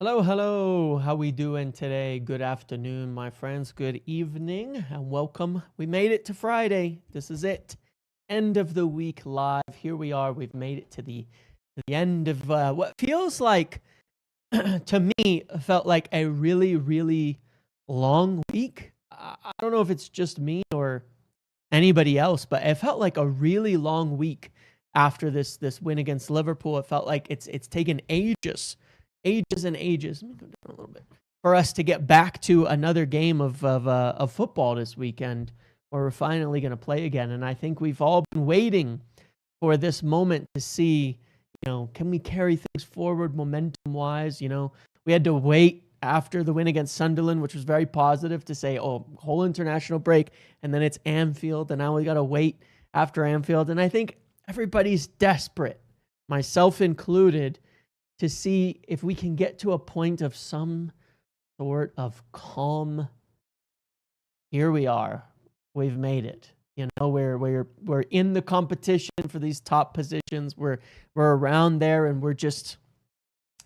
Hello, hello. How we doing today? Good afternoon, my friends. Good evening and welcome. We made it to Friday. This is it. End of the week live. Here we are. We've made it to the end of what feels like to me felt like a really really long week. I don't know if it's just me or anybody else, but it felt like a really long week after this win against Liverpool. It felt like it's taken ages and ages. Let me go down a little bit for us to get back to another game of football this weekend, where we're finally going to play again. And I think we've all been waiting for this moment to see, can we carry things forward momentum wise? We had to wait after the win against Sunderland, which was very positive, to say, oh, whole international break, and then it's Anfield, and now we got to wait after Anfield. And I think everybody's desperate, myself included, to see if we can get to a point of some sort of calm. Here we are. We've made it. We're in the competition for these top positions. We're around there, and we're just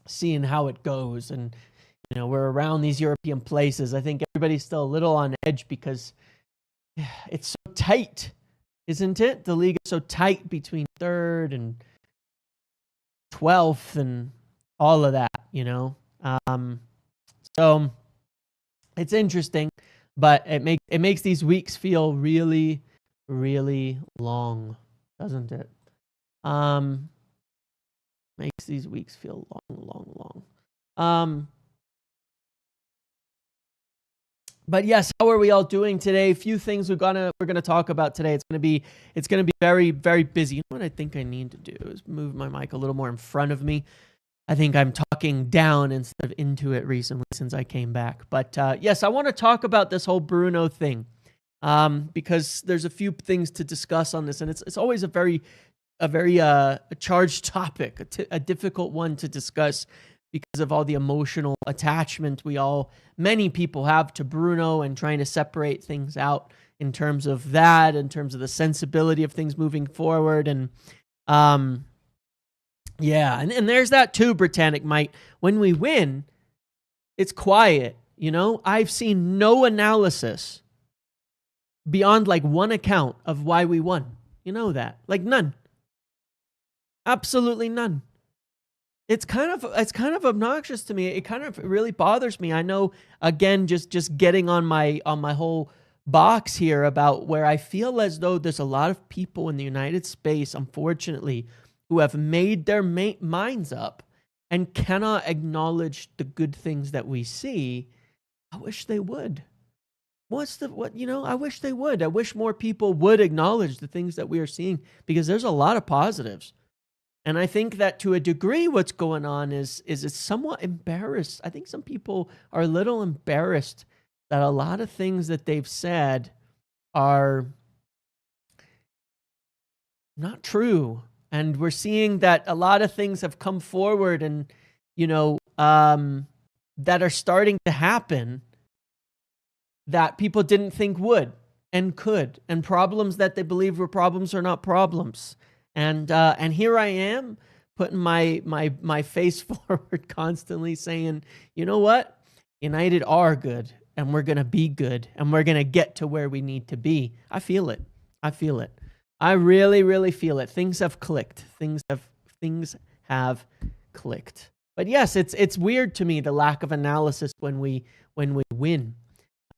seeing how it goes. And we're around these European places. I think everybody's still a little on edge because it's so tight, isn't it? The league is so tight between third and 12th and all of that, So it's interesting, but it makes these weeks feel really, really long, doesn't it? Makes these weeks feel long. But yes, how are we all doing today? A few things we're gonna talk about today. It's gonna be very, very busy. You know what I think I need to do is move my mic a little more in front of me. I think I'm talking down instead of into it recently since I came back. But yes, I want to talk about this whole Bruno thing because there's a few things to discuss on this, and it's always a very charged topic, a difficult one to discuss because of all the emotional attachment many people have to Bruno, and trying to separate things out in terms of that, in terms of the sensibility of things moving forward. And yeah, and there's that too, Britannic Might. When we win, it's quiet, I've seen no analysis beyond like one account of why we won. You know that? Like none. Absolutely none. It's kind of obnoxious to me. It kind of really bothers me. I know, again, just getting on my whole box here about where I feel as though there's a lot of people in the United States, unfortunately, who have made their minds up and cannot acknowledge the good things that we see. I wish they would. I wish they would. I wish more people would acknowledge the things that we are seeing, because there's a lot of positives. And I think that to a degree what's going on is it's somewhat embarrassed. I think some people are a little embarrassed that a lot of things that they've said are not true. And we're seeing that a lot of things have come forward and, that are starting to happen that people didn't think would and could, and problems that they believe were problems are not problems. And here I am putting my face forward, constantly saying, you know what? United are good, and we're going to be good, and we're going to get to where we need to be. I feel it. I really, really feel it. Things have clicked. Things have clicked. But yes, it's weird to me, the lack of analysis when we win.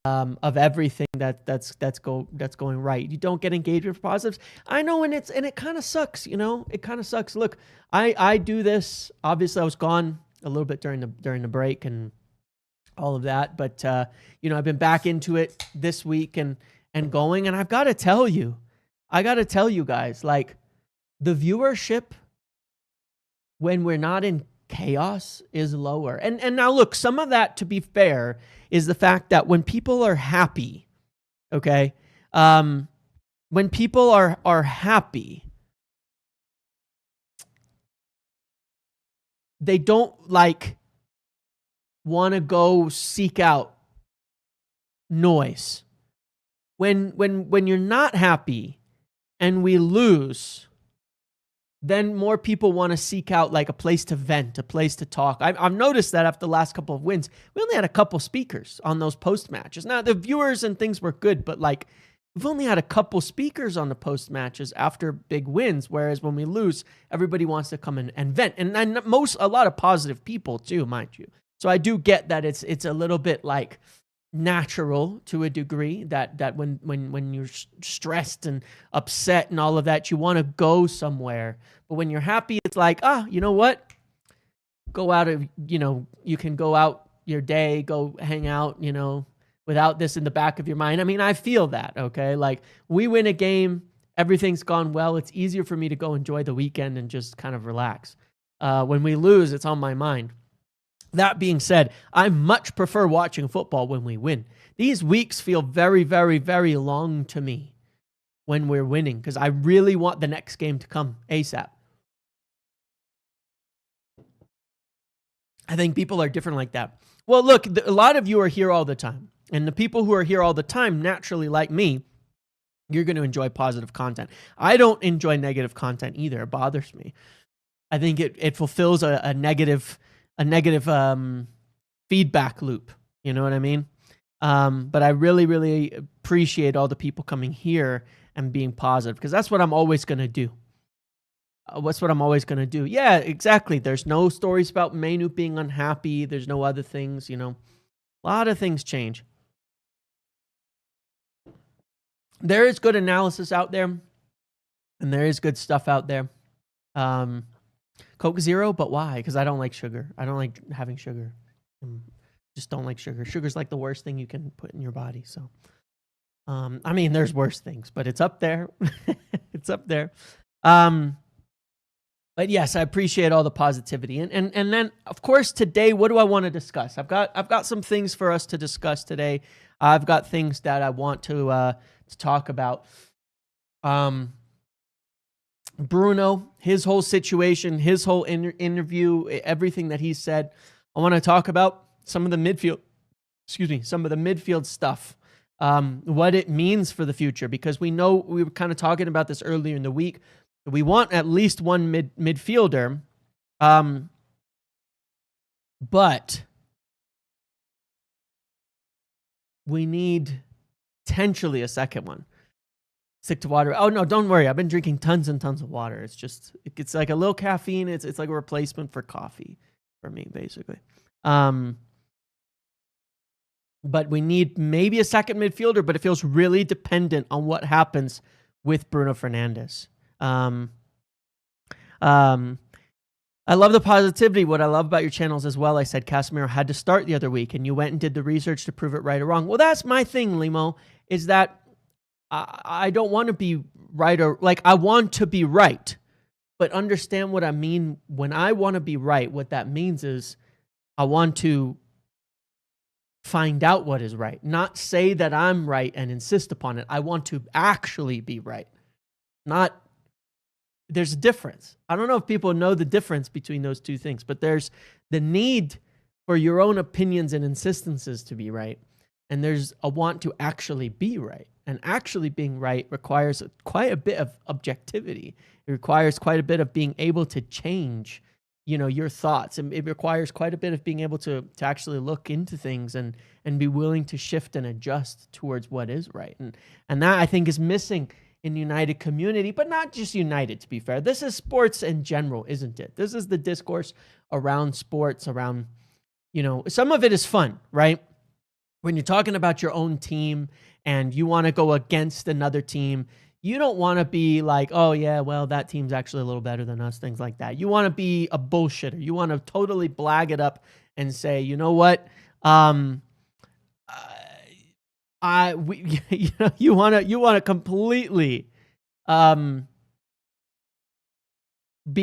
Of everything that's going right. You don't get engagement for positives. I know, and it kind of sucks. It kind of sucks. Look, I do this. Obviously, I was gone a little bit during the break and all of that, but I've been back into it this week and going. And I've got to tell you guys, like, the viewership when we're not in chaos is lower. And now look, some of that, to be fair, is the fact that when people are happy, okay, when people are happy, they don't want to go seek out noise. When you're not happy and we lose, then more people want to seek out like a place to vent, a place to talk. I've noticed that after the last couple of wins, we only had a couple speakers on those post matches. Now the viewers and things were good, but like we've only had a couple speakers on the post matches after big wins. Whereas when we lose, everybody wants to come in and vent, and a lot of positive people too, mind you. So I do get that it's a little bit like natural to a degree that when you're stressed and upset and all of that, you want to go somewhere. But when you're happy, it's like, you know what? Go out of, you can go out your day, go hang out, without this in the back of your mind. I mean, I feel that, okay? Like we win a game, everything's gone well. It's easier for me to go enjoy the weekend and just kind of relax. When we lose, it's on my mind. That being said, I much prefer watching football when we win. These weeks feel very, very, very long to me when we're winning because I really want the next game to come ASAP. I think people are different like that. Well, look, a lot of you are here all the time. And the people who are here all the time, naturally, like me, you're going to enjoy positive content. I don't enjoy negative content either. It bothers me. I think it fulfills a negative feedback loop. You know what I mean? But I really, really appreciate all the people coming here and being positive because that's what I'm always going to do. What's what I'm always going to do. Yeah, exactly. There's no stories about Menu being unhappy. There's no other things, A lot of things change. There is good analysis out there, and there is good stuff out there. Coke Zero, but why? Because I don't like sugar. I don't like having sugar. Just don't like sugar. Sugar's like the worst thing you can put in your body. So, I mean, there's worse things, but it's up there. It's up there. But yes, I appreciate all the positivity. And then, of course, today, what do I want to discuss? I've got some things for us to discuss today. I've got things that I want to talk about. Bruno, his whole situation, his whole interview, everything that he said. I want to talk about some of the midfield stuff, what it means for the future, because we know we were kind of talking about this earlier in the week. We want at least one midfielder, but we need potentially a second one. Stick to water. Oh no, don't worry. I've been drinking tons and tons of water. It's like a little caffeine. It's like a replacement for coffee for me, basically. But we need maybe a second midfielder, but it feels really dependent on what happens with Bruno Fernandes. I love the positivity. What I love about your channels as well, I said Casemiro had to start the other week, and you went and did the research to prove it right or wrong. Well, that's my thing, Limo, is that I don't want to be right or like I want to be right, but understand what I mean when I want to be right. What that means is I want to find out what is right, not say that I'm right and insist upon it. I want to actually be right. There's a difference. I don't know if people know the difference between those two things, but there's the need for your own opinions and insistences to be right. And there's a want to actually be right. And actually being right requires quite a bit of objectivity. It requires quite a bit of being able to change, your thoughts. And it requires quite a bit of being able to actually look into things and be willing to shift and adjust towards what is right. And that I think is missing in the United community, but not just United, to be fair. This is sports in general, isn't it? This is the discourse around sports, around, some of it is fun, right? When you're talking about your own team and you want to go against another team, you don't want to be like, oh yeah, well, that team's actually a little better than us, things like that. You want to be a bullshitter. You want to totally blag it up and say, you know what? You want to completely be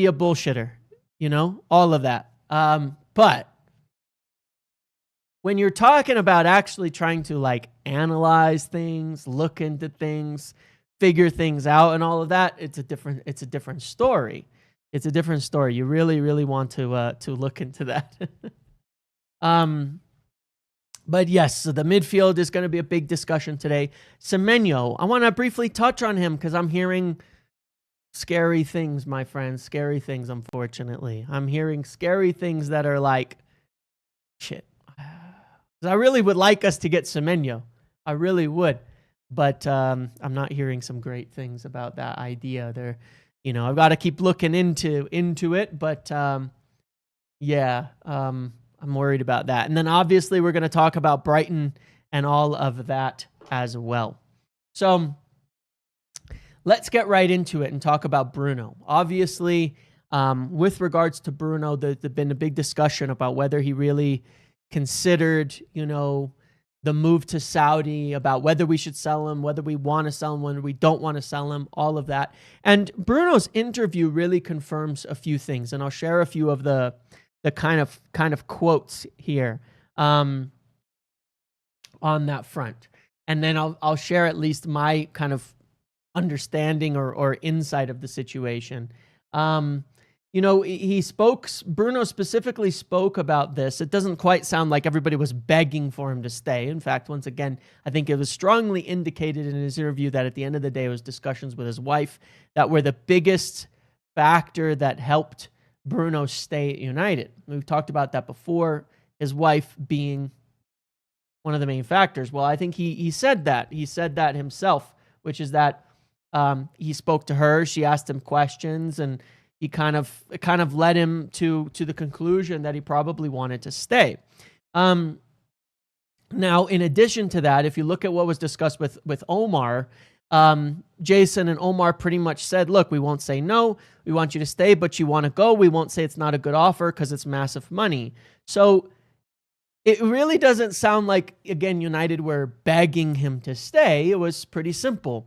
a bullshitter, all of that. But when you're talking about actually trying to like analyze things, look into things, figure things out and all of that, it's a different story. It's a different story. You really, really want to look into that. But yes, so the midfield is going to be a big discussion today. Semenyo, I want to briefly touch on him because I'm hearing scary things, my friends. Scary things, unfortunately. I'm hearing scary things that are like, shit. I really would like us to get Semenyo. I really would. But I'm not hearing some great things about that idea. There, I've got to keep looking into it. But yeah, I'm worried about that. And then obviously we're going to talk about Brighton and all of that as well. So let's get right into it and talk about Bruno. Obviously, with regards to Bruno, there's been a big discussion about whether he really considered, the move to Saudi, about whether we should sell him, whether we want to sell him, whether we don't want to sell him, all of that. And Bruno's interview really confirms a few things, and I'll share a few of the kind of quotes here on that front. And then I'll share at least my kind of understanding or insight of the situation. Bruno specifically spoke about this. It doesn't quite sound like everybody was begging for him to stay. In fact, once again, I think it was strongly indicated in his interview that at the end of the day, it was discussions with his wife that were the biggest factor that helped Bruno stay at United. We've talked about that before, his wife being one of the main factors. Well, I think he said that. He said that himself, which is that he spoke to her, she asked him questions, and he kind of led him to the conclusion that he probably wanted to stay. Now, in addition to that, if you look at what was discussed with Omar, Jason and Omar pretty much said, look, we won't say no. We want you to stay, but you want to go. We won't say it's not a good offer because it's massive money. So it really doesn't sound like, again, United were begging him to stay. It was pretty simple.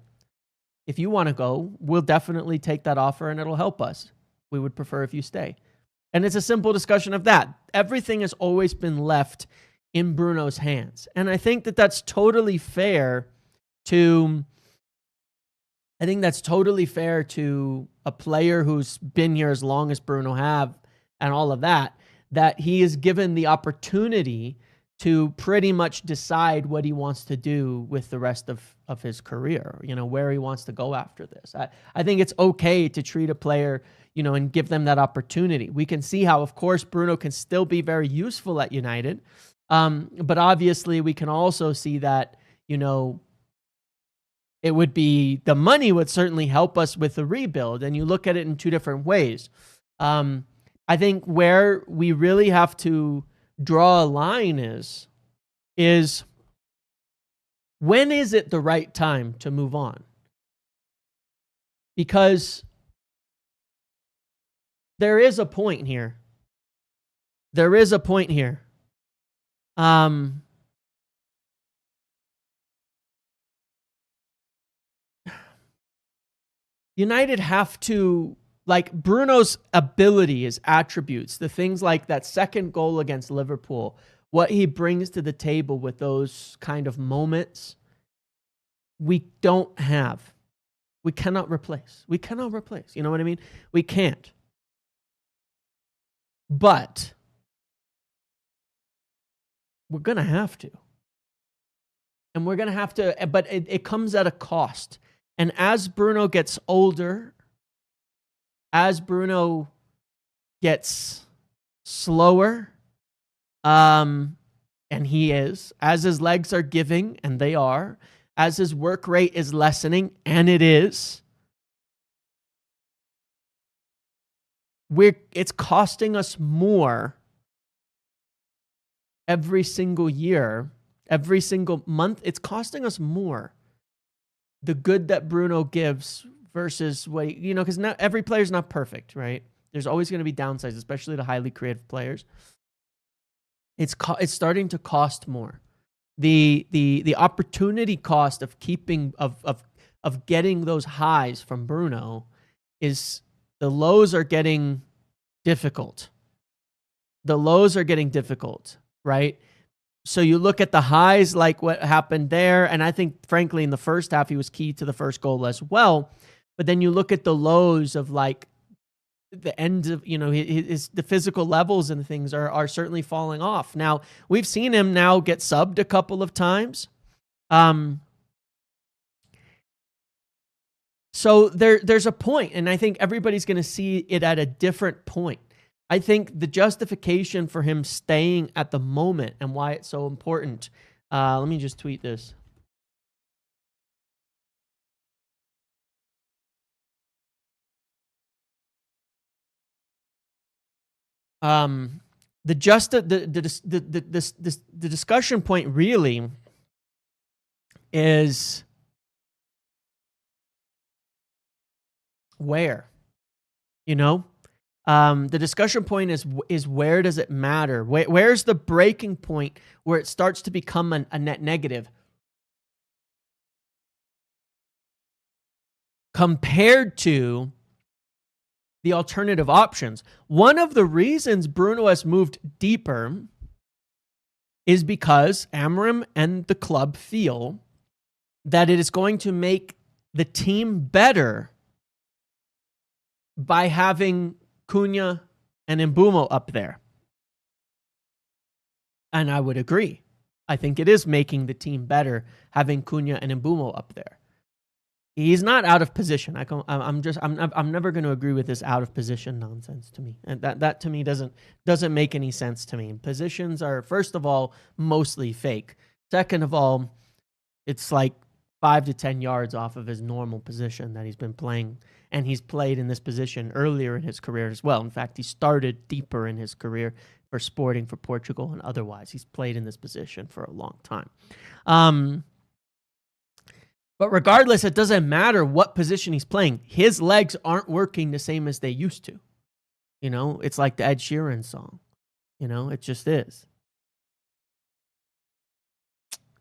If you want to go, we'll definitely take that offer and it'll help us. We would prefer if you stay. And it's a simple discussion of that. Everything has always been left in Bruno's hands. And I think that that's totally fair to a player who's been here as long as Bruno have and all of that, that he is given the opportunity to pretty much decide what he wants to do with the rest of his career, where he wants to go after this. I think it's okay to treat a player, and give them that opportunity. We can see how, of course, Bruno can still be very useful at United. But obviously we can also see that, it would be, the money would certainly help us with the rebuild. And you look at it in two different ways. I think where we really have to draw a line is when is it the right time to move on? Because there is a point here. United have to, like, Bruno's ability, his attributes, the things like that second goal against Liverpool, what he brings to the table with those kind of moments, we don't have. We cannot replace. You know what I mean? We can't. But we're going to have to. And we're going to have to, but it comes at a cost. And as Bruno gets older, as Bruno gets slower, and he is, as his legs are giving, and they are, as his work rate is lessening, and it is, it's costing us more every single year, every single month. It's costing us more. The good that Bruno gives versus what, because not every player is not perfect, right? There's always going to be downsides, especially to highly creative players. It's starting to cost more. The opportunity cost of keeping of getting those highs from Bruno is, the lows are getting difficult. Right? So you look at the highs, like what happened there, and I think, frankly, in the first half, he was key to the first goal as well. But then you look at the lows of, like, the end of, the physical levels and things are certainly falling off. Now, we've seen him now get subbed a couple of times. So there's a point, and I think everybody's going to see it at a different point. I think the justification for him staying at the moment and why it's so important. Let me just tweet this. The discussion point really is where, you know, the discussion point is where does it matter? Where's the breaking point where it starts to become a net negative compared to the alternative options? One of the reasons Bruno has moved deeper is because Amorim and the club feel that it is going to make the team better by having Cunha and Mbeumo up there. And I would agree. I think it is making the team better having Cunha and Mbeumo up there. He's not out of position. I'm never going to agree with this out of position nonsense to me. And that to me doesn't make any sense to me. Positions are, first of all, mostly fake. Second of all, it's like 5 to 10 yards off of his normal position that he's been playing. And he's played in this position earlier in his career as well. In fact, he started deeper in his career for Sporting, for Portugal, and otherwise. He's played in this position for a long time. But regardless, it doesn't matter what position he's playing. His legs aren't working the same as they used to. You know, it's like the Ed Sheeran song. You know, it just is.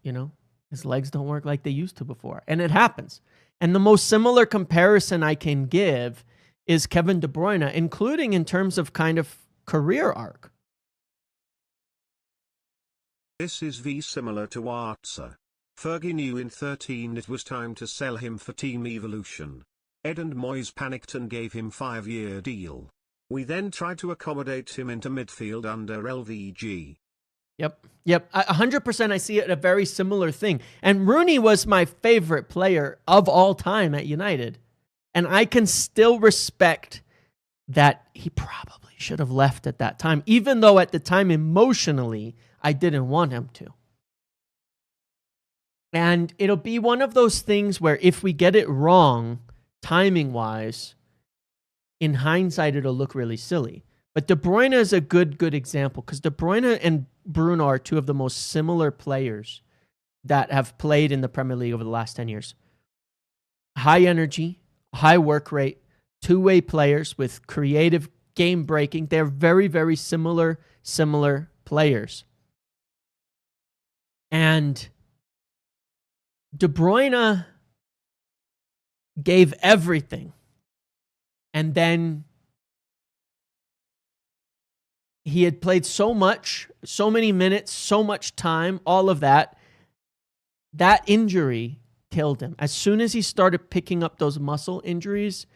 You know, his legs don't work like they used to before. And it happens. And the most similar comparison I can give is Kevin De Bruyne, including in terms of kind of career arc. This is similar to Artza. Fergie knew in 13 it was time to sell him for team evolution. Ed and Moyes panicked and gave him 5-year deal. We then tried to accommodate him into midfield under LVG. Yep. 100% I see it a very similar thing. And Rooney was my favorite player of all time at United. And I can still respect that he probably should have left at that time, even though at the time emotionally I didn't want him to. And it'll be one of those things where if we get it wrong, timing-wise, in hindsight, it'll look really silly. But De Bruyne is a good example because De Bruyne and Bruno are two of the most similar players that have played in the Premier League over the last 10 years. High energy, high work rate, two-way players with creative game breaking. They're very, very similar players. And De Bruyne gave everything. And then he had played so much, so many minutes, so much time, all of that. That injury killed him. As soon as he started picking up those muscle injuries,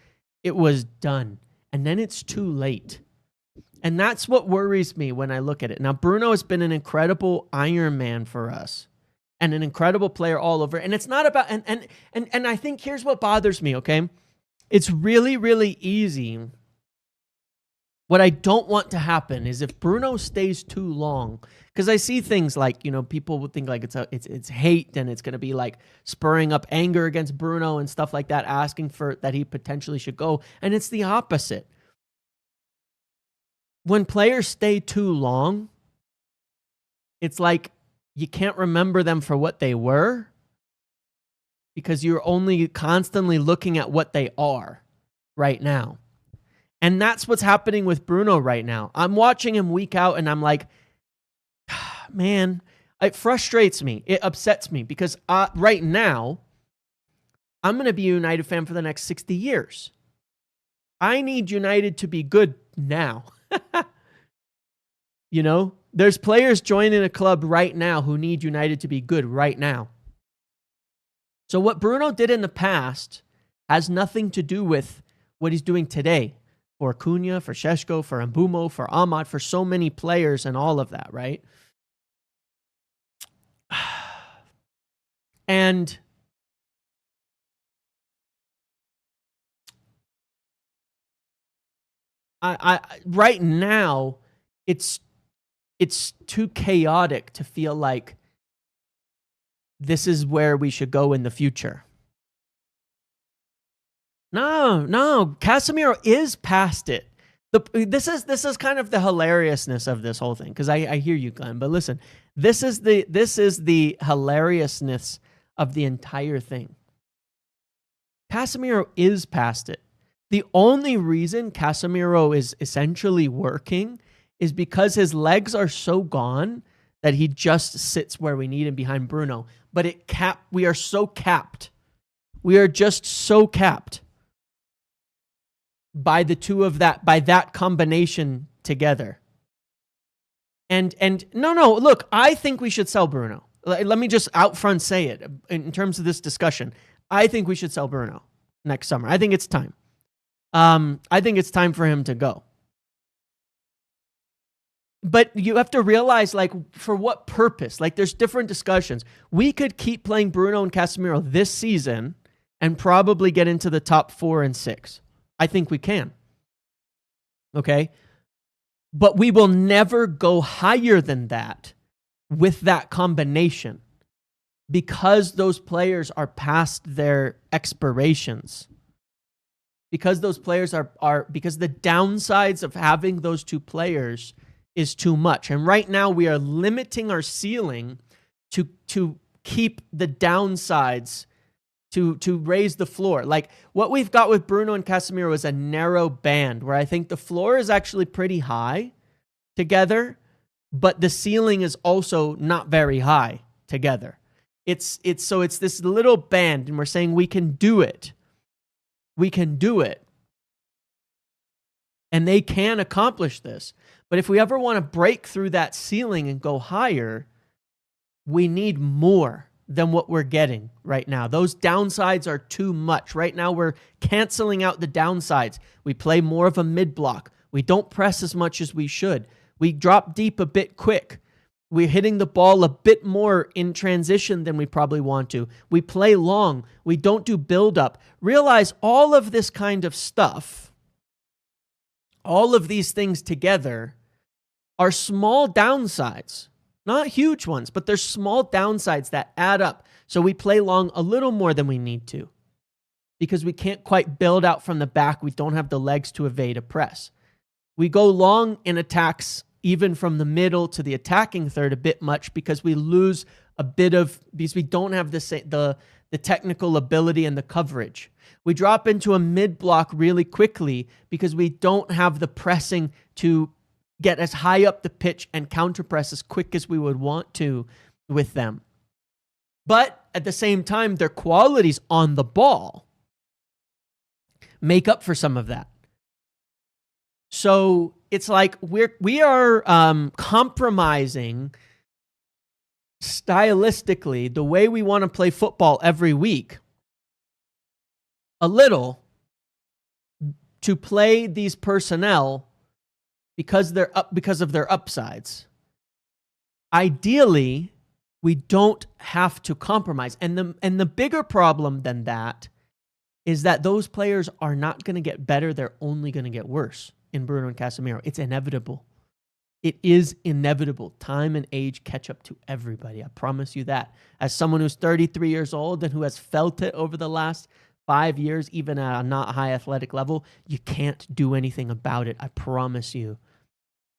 it was done. And then it's too late. And that's what worries me when I look at it. Now, Bruno has been an incredible Iron Man for us. And an incredible player all over. And it's not about, and I think here's what bothers me, okay? It's really, really easy. What I don't want to happen is if Bruno stays too long, because I see things like, you know, people would think like it's hate and it's going to be like spurring up anger against Bruno and stuff like that, asking for that he potentially should go. And it's the opposite. When players stay too long, it's like, you can't remember them for what they were because you're only constantly looking at what they are right now. And that's what's happening with Bruno right now. I'm watching him week out and I'm like, man, it frustrates me. It upsets me because right now, I'm going to be a United fan for the next 60 years. I need United to be good now. You know? There's players joining a club right now who need United to be good right now. So what Bruno did in the past has nothing to do with what he's doing today. For Cunha, for Šeško, for Mbeumo, for Ahmad, for so many players and all of that, right? And right now, it's too chaotic to feel like this is where we should go in the future. No, Casemiro is past it. This is kind of the hilariousness of this whole thing, because I hear you, Glenn, but listen, this is the hilariousness of the entire thing. Casemiro is past it. The only reason Casemiro is essentially working is because his legs are so gone that he just sits where we need him behind Bruno. But we are so capped. We are just so capped by the two of by that combination together. And no, look, I think we should sell Bruno. Let me just out front say it in terms of this discussion. I think we should sell Bruno next summer. I think it's time. I think it's time for him to go. But you have to realize, like, for what purpose? Like, there's different discussions. We could keep playing Bruno and Casemiro this season and probably get into the top 4 and 6. I think we can. Okay? But we will never go higher than that with that combination because those players are past their expirations. Because those players because the downsides of having those two players is too much. And right now we are limiting our ceiling to keep the downsides, to raise the floor. Like what we've got with Bruno and Casemiro is a narrow band where I think the floor is actually pretty high together, but the ceiling is also not very high together. It's this little band, and we're saying we can do it. We can do it. And they can accomplish this. But if we ever want to break through that ceiling and go higher, we need more than what we're getting right now. Those downsides are too much. Right now, we're canceling out the downsides. We play more of a mid-block. We don't press as much as we should. We drop deep a bit quick. We're hitting the ball a bit more in transition than we probably want to. We play long. We don't do build-up. Realize all of this kind of stuff, all of these things together are small downsides. Not huge ones, but there's small downsides that add up. So we play long a little more than we need to because we can't quite build out from the back. We don't have the legs to evade a press. We go long in attacks, even from the middle to the attacking third, a bit much because we lose a bit of, because we don't have the technical ability and the coverage. We drop into a mid-block really quickly because we don't have the pressing to get as high up the pitch and counter-press as quick as we would want to with them. But at the same time, their qualities on the ball make up for some of that. So it's like we are compromising stylistically the way we want to play football every week a little to play these personnel because of their upsides. Ideally, we don't have to compromise. And the bigger problem than that is that those players are not going to get better. They're only going to get worse in Bruno and Casemiro. It's inevitable. It is inevitable. Time and age catch up to everybody. I promise you that. As someone who's 33 years old and who has felt it over the last 5 years, even at a not high athletic level, you can't do anything about it. I promise you.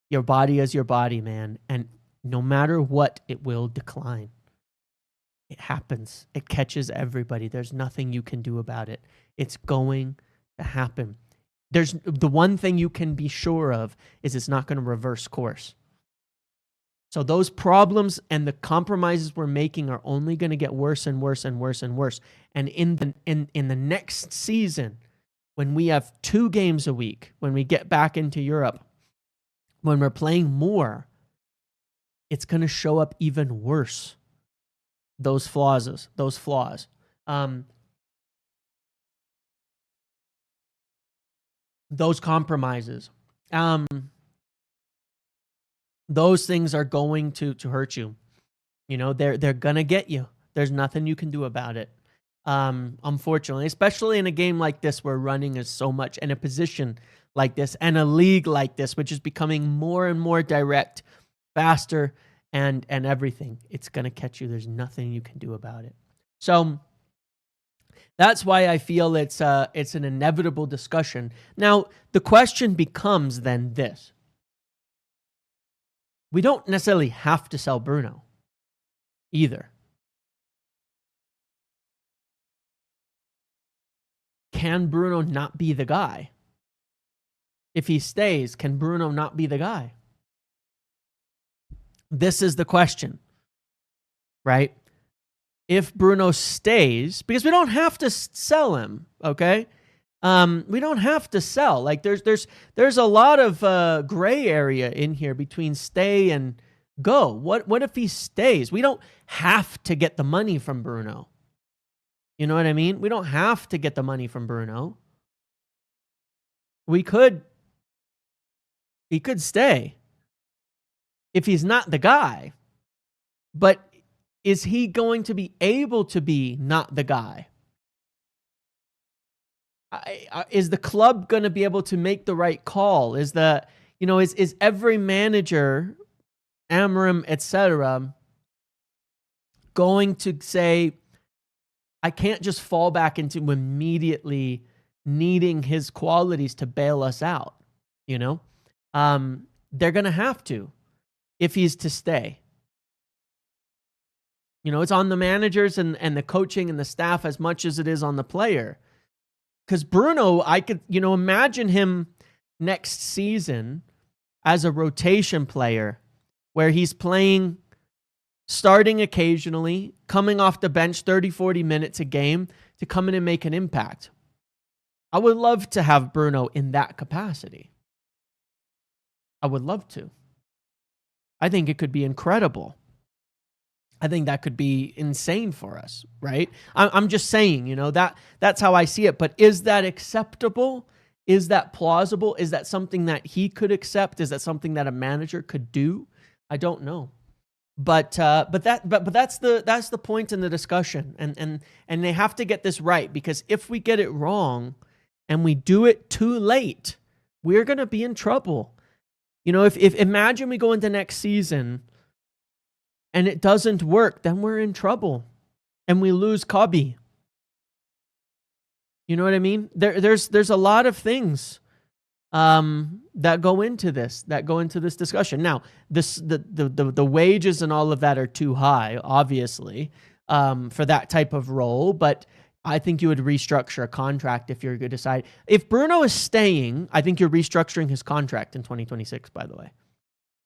Your body is your body, man. And no matter what, it will decline. It happens. It catches everybody. There's nothing you can do about it. It's going to happen. There's the one thing you can be sure of is it's not going to reverse course. So those problems and the compromises we're making are only going to get worse and worse and worse and worse. And in the next season, when we have 2 games a week, when we get back into Europe, when we're playing more, it's going to show up even worse. Those flaws. Those compromises. Those things are going to hurt you. You know, they're going to get you. There's nothing you can do about it. Unfortunately, especially in a game like this where running is so much, in a position like this and a league like this, which is becoming more and more direct, faster, and everything. It's going to catch you. There's nothing you can do about it. So that's why I feel it's an inevitable discussion. Now, the question becomes then this. We don't necessarily have to sell Bruno either. Can Bruno not be the guy? If he stays, can Bruno not be the guy? This is the question, right? If Bruno stays, because we don't have to sell him, okay? We don't have to sell. Like there's a lot of gray area in here between stay and go. What if he stays? We don't have to get the money from Bruno. You know what I mean? We don't have to get the money from Bruno. He could stay if he's not the guy. But is he going to be able to be not the guy? Is the club going to be able to make the right call? Is every manager, Amram, etc., going to say, I can't just fall back into immediately needing his qualities to bail us out, you know? They're going to have to if he's to stay. You know, it's on the managers and the coaching and the staff as much as it is on the player. Because Bruno, I could, imagine him next season as a rotation player where he's playing, starting occasionally, coming off the bench 30, 40 minutes a game to come in and make an impact. I would love to have Bruno in that capacity. I would love to. I think it could be incredible. I think that could be insane for us, right? I'm just saying, that's how I see it. But is that acceptable? Is that plausible? Is that something that he could accept? Is that something that a manager could do? I don't know. But that's the point in the discussion, and they have to get this right, because if we get it wrong and we do it too late, we're gonna be in trouble. If imagine we go into next season and it doesn't work, then we're in trouble and we lose Cobby. You know what I mean? There's a lot of things that go into this discussion. Now, the wages and all of that are too high, obviously, for that type of role. But I think you would restructure a contract if you're going to decide. If Bruno is staying, I think you're restructuring his contract in 2026. By the way,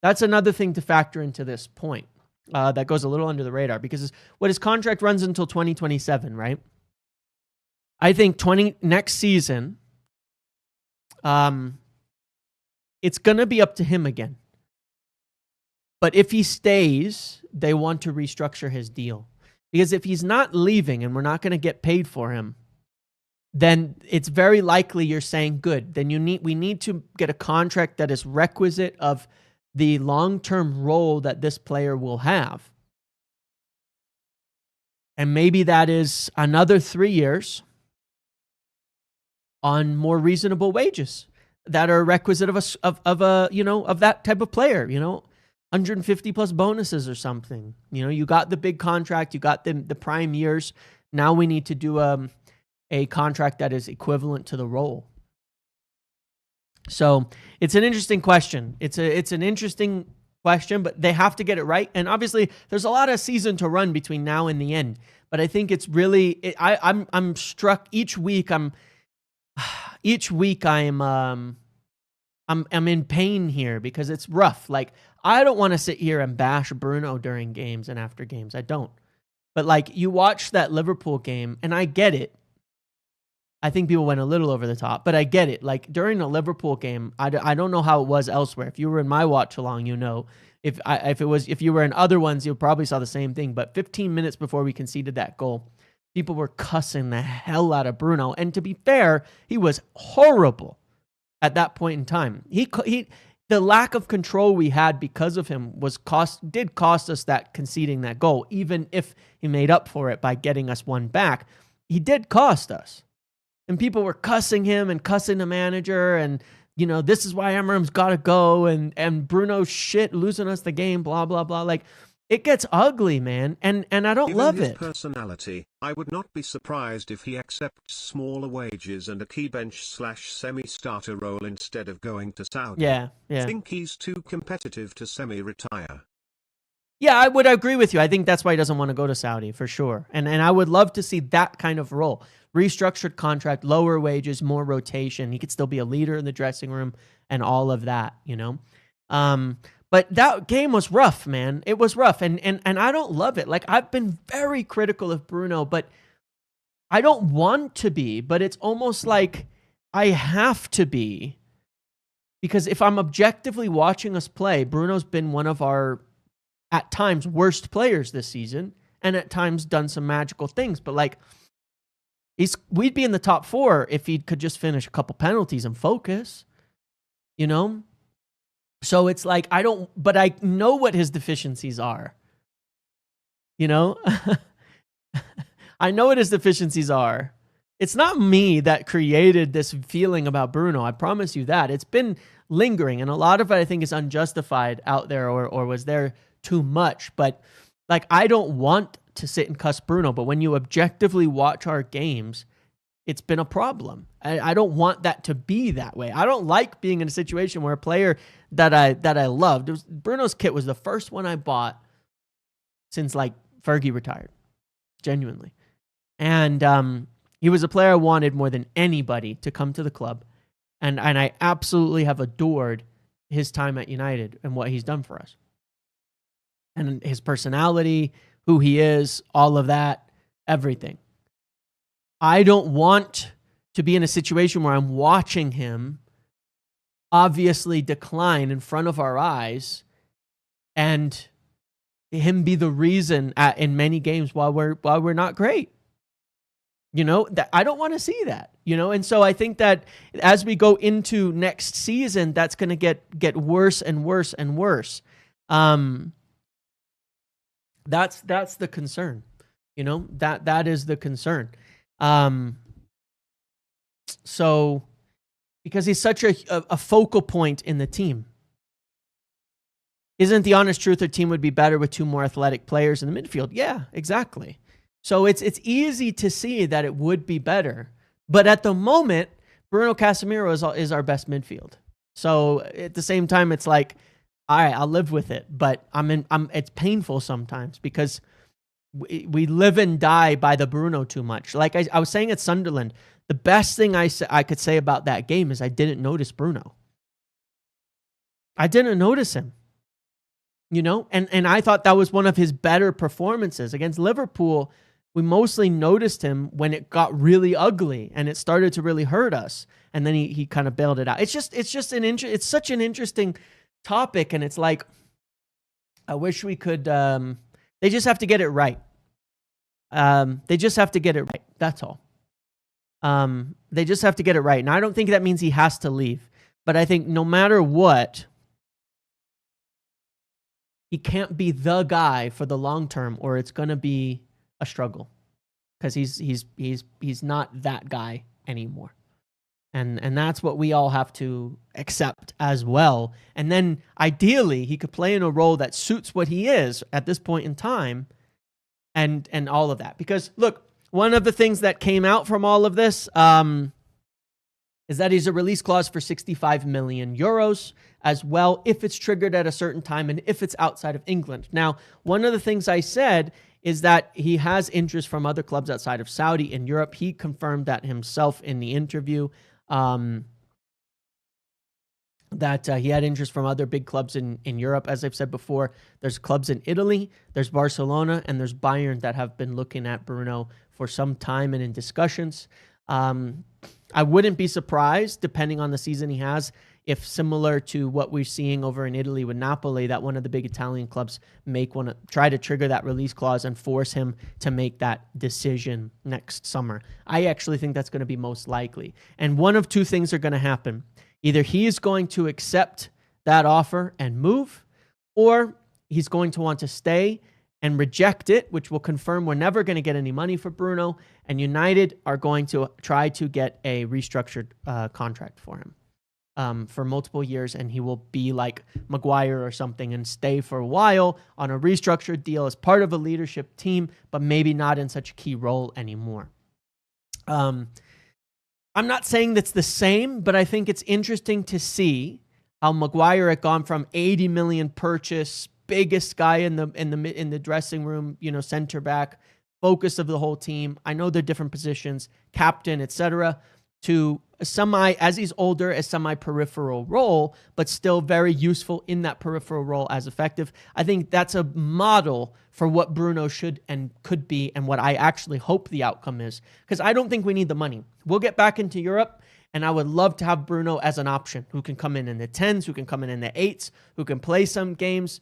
that's another thing to factor into this point. That goes a little under the radar, because his contract runs until 2027, right? I think next season, it's going to be up to him again. But if he stays, they want to restructure his deal. Because if he's not leaving and we're not going to get paid for him, then it's very likely you're saying, good, then we need to get a contract that is requisite of the long-term role that this player will have. And maybe that is another 3 years on more reasonable wages that are requisite of that type of player, 150 plus bonuses or something. You got the big contract, you got the prime years. Now we need to do a contract that is equivalent to the role. So it's an interesting question. It's an interesting question, but they have to get it right. And obviously, there's a lot of season to run between now and the end. But I think it's really, I'm struck each week. I'm in pain here because it's rough. Like, I don't want to sit here and bash Bruno during games and after games. I don't. But like, you watch that Liverpool game, and I get it. I think people went a little over the top, but I get it. Like, during a Liverpool game, I don't know how it was elsewhere. If you were in my watch along, if you were in other ones, you probably saw the same thing. But 15 minutes before we conceded that goal, people were cussing the hell out of Bruno. And to be fair, he was horrible at that point in time. The lack of control we had because of him did cost us that conceding that goal. Even if he made up for it by getting us one back, he did cost us. And people were cussing him and cussing the manager and this is why Amarim's got to go, and Bruno shit losing us the game, blah, blah, blah. Like, it gets ugly, man, and I don't love Given it. his personality, I would not be surprised if he accepts smaller wages and a key bench/semi-starter role instead of going to Saudi. Yeah. Think he's too competitive to semi-retire. Yeah, I would agree with you. I think that's why he doesn't want to go to Saudi, for sure. And I would love to see that kind of role. Restructured contract, lower wages, more rotation. He could still be a leader in the dressing room and all of that, But that game was rough, man. It was rough, and I don't love it. Like, I've been very critical of Bruno, but I don't want to be, but it's almost like I have to be. Because if I'm objectively watching us play, Bruno's been one of our, at times, worst players this season, and at times done some magical things. But, like, we'd be in the top 4 if he could just finish a couple penalties and focus, So it's like, but I know what his deficiencies are. I know what his deficiencies are. It's not me that created this feeling about Bruno. I promise you that. It's been lingering, and a lot of it I think is unjustified out there or was there too much. But like, I don't want to sit and cuss Bruno, but when you objectively watch our games, it's been a problem. I don't want that to be that way. I don't like being in a situation where a player that I loved, Bruno's kit was the first one I bought since like Fergie retired, genuinely. And he was a player I wanted more than anybody to come to the club. And I absolutely have adored his time at United and what he's done for us. And his personality, who he is, all of that, everything. I don't want to be in a situation where I'm watching him obviously decline in front of our eyes and him be the reason in many games why we're not great. That I don't want to see that, and so I think that as we go into next season, that's going to get worse and worse and worse. That's the concern, that is the concern. So because he's such a focal point in the team. Isn't the honest truth our team would be better with 2 more athletic players in the midfield? Yeah, exactly. So it's easy to see that it would be better. But at the moment, Bruno Casemiro is our best midfield. So at the same time, it's like, all right, I'll live with it. But it's painful sometimes because we live and die by the Bruno too much. Like I was saying at Sunderland, the best thing I could say about that game is I didn't notice Bruno. I didn't notice him. And I thought that was one of his better performances. Against Liverpool, we mostly noticed him when it got really ugly and it started to really hurt us. And then he kind of bailed it out. It's such an interesting topic. And it's like, I wish we could, they just have to get it right. They just have to get it right. That's all. They just have to get it right. And I don't think that means he has to leave, but I think no matter what, he can't be the guy for the long term, or it's going to be a struggle because he's not that guy anymore. And that's what we all have to accept as well. And then ideally he could play in a role that suits what he is at this point in time and all of that. Because look, one of the things that came out from all of this is that he's a release clause for 65 million euros as well, if it's triggered at a certain time and if it's outside of England. Now, one of the things I said is that he has interest from other clubs outside of Saudi in Europe. He confirmed that himself in the interview, that he had interest from other big clubs in Europe. As I've said before, there's clubs in Italy, there's Barcelona, and there's Bayern that have been looking at Bruno for some time and in discussions. I wouldn't be surprised, depending on the season he has, if similar to what we're seeing over in Italy with Napoli, that one of the big Italian clubs try to trigger that release clause and force him to make that decision next summer. I actually think that's going to be most likely. And one of two things are going to happen. Either he is going to accept that offer and move, or he's going to want to stay and reject it, which will confirm we're never going to get any money for Bruno, and United are going to try to get a restructured contract for him. for multiple years, and he will be like Maguire or something and stay for a while on a restructured deal as part of a leadership team, but maybe not in such a key role anymore. I'm not saying that's the same, but I think it's interesting to see how Maguire had gone from 80 million purchase, biggest guy in the dressing room, center back, focus of the whole team. I know they're different positions, captain, etc., to as he's older, a semi-peripheral role, but still very useful in that peripheral role as effective. I think that's a model for what Bruno should and could be, and what I actually hope the outcome is, because I don't think we need the money. We'll get back into Europe, and I would love to have Bruno as an option who can come in the 10s, who can come in the 8s, who can play some games.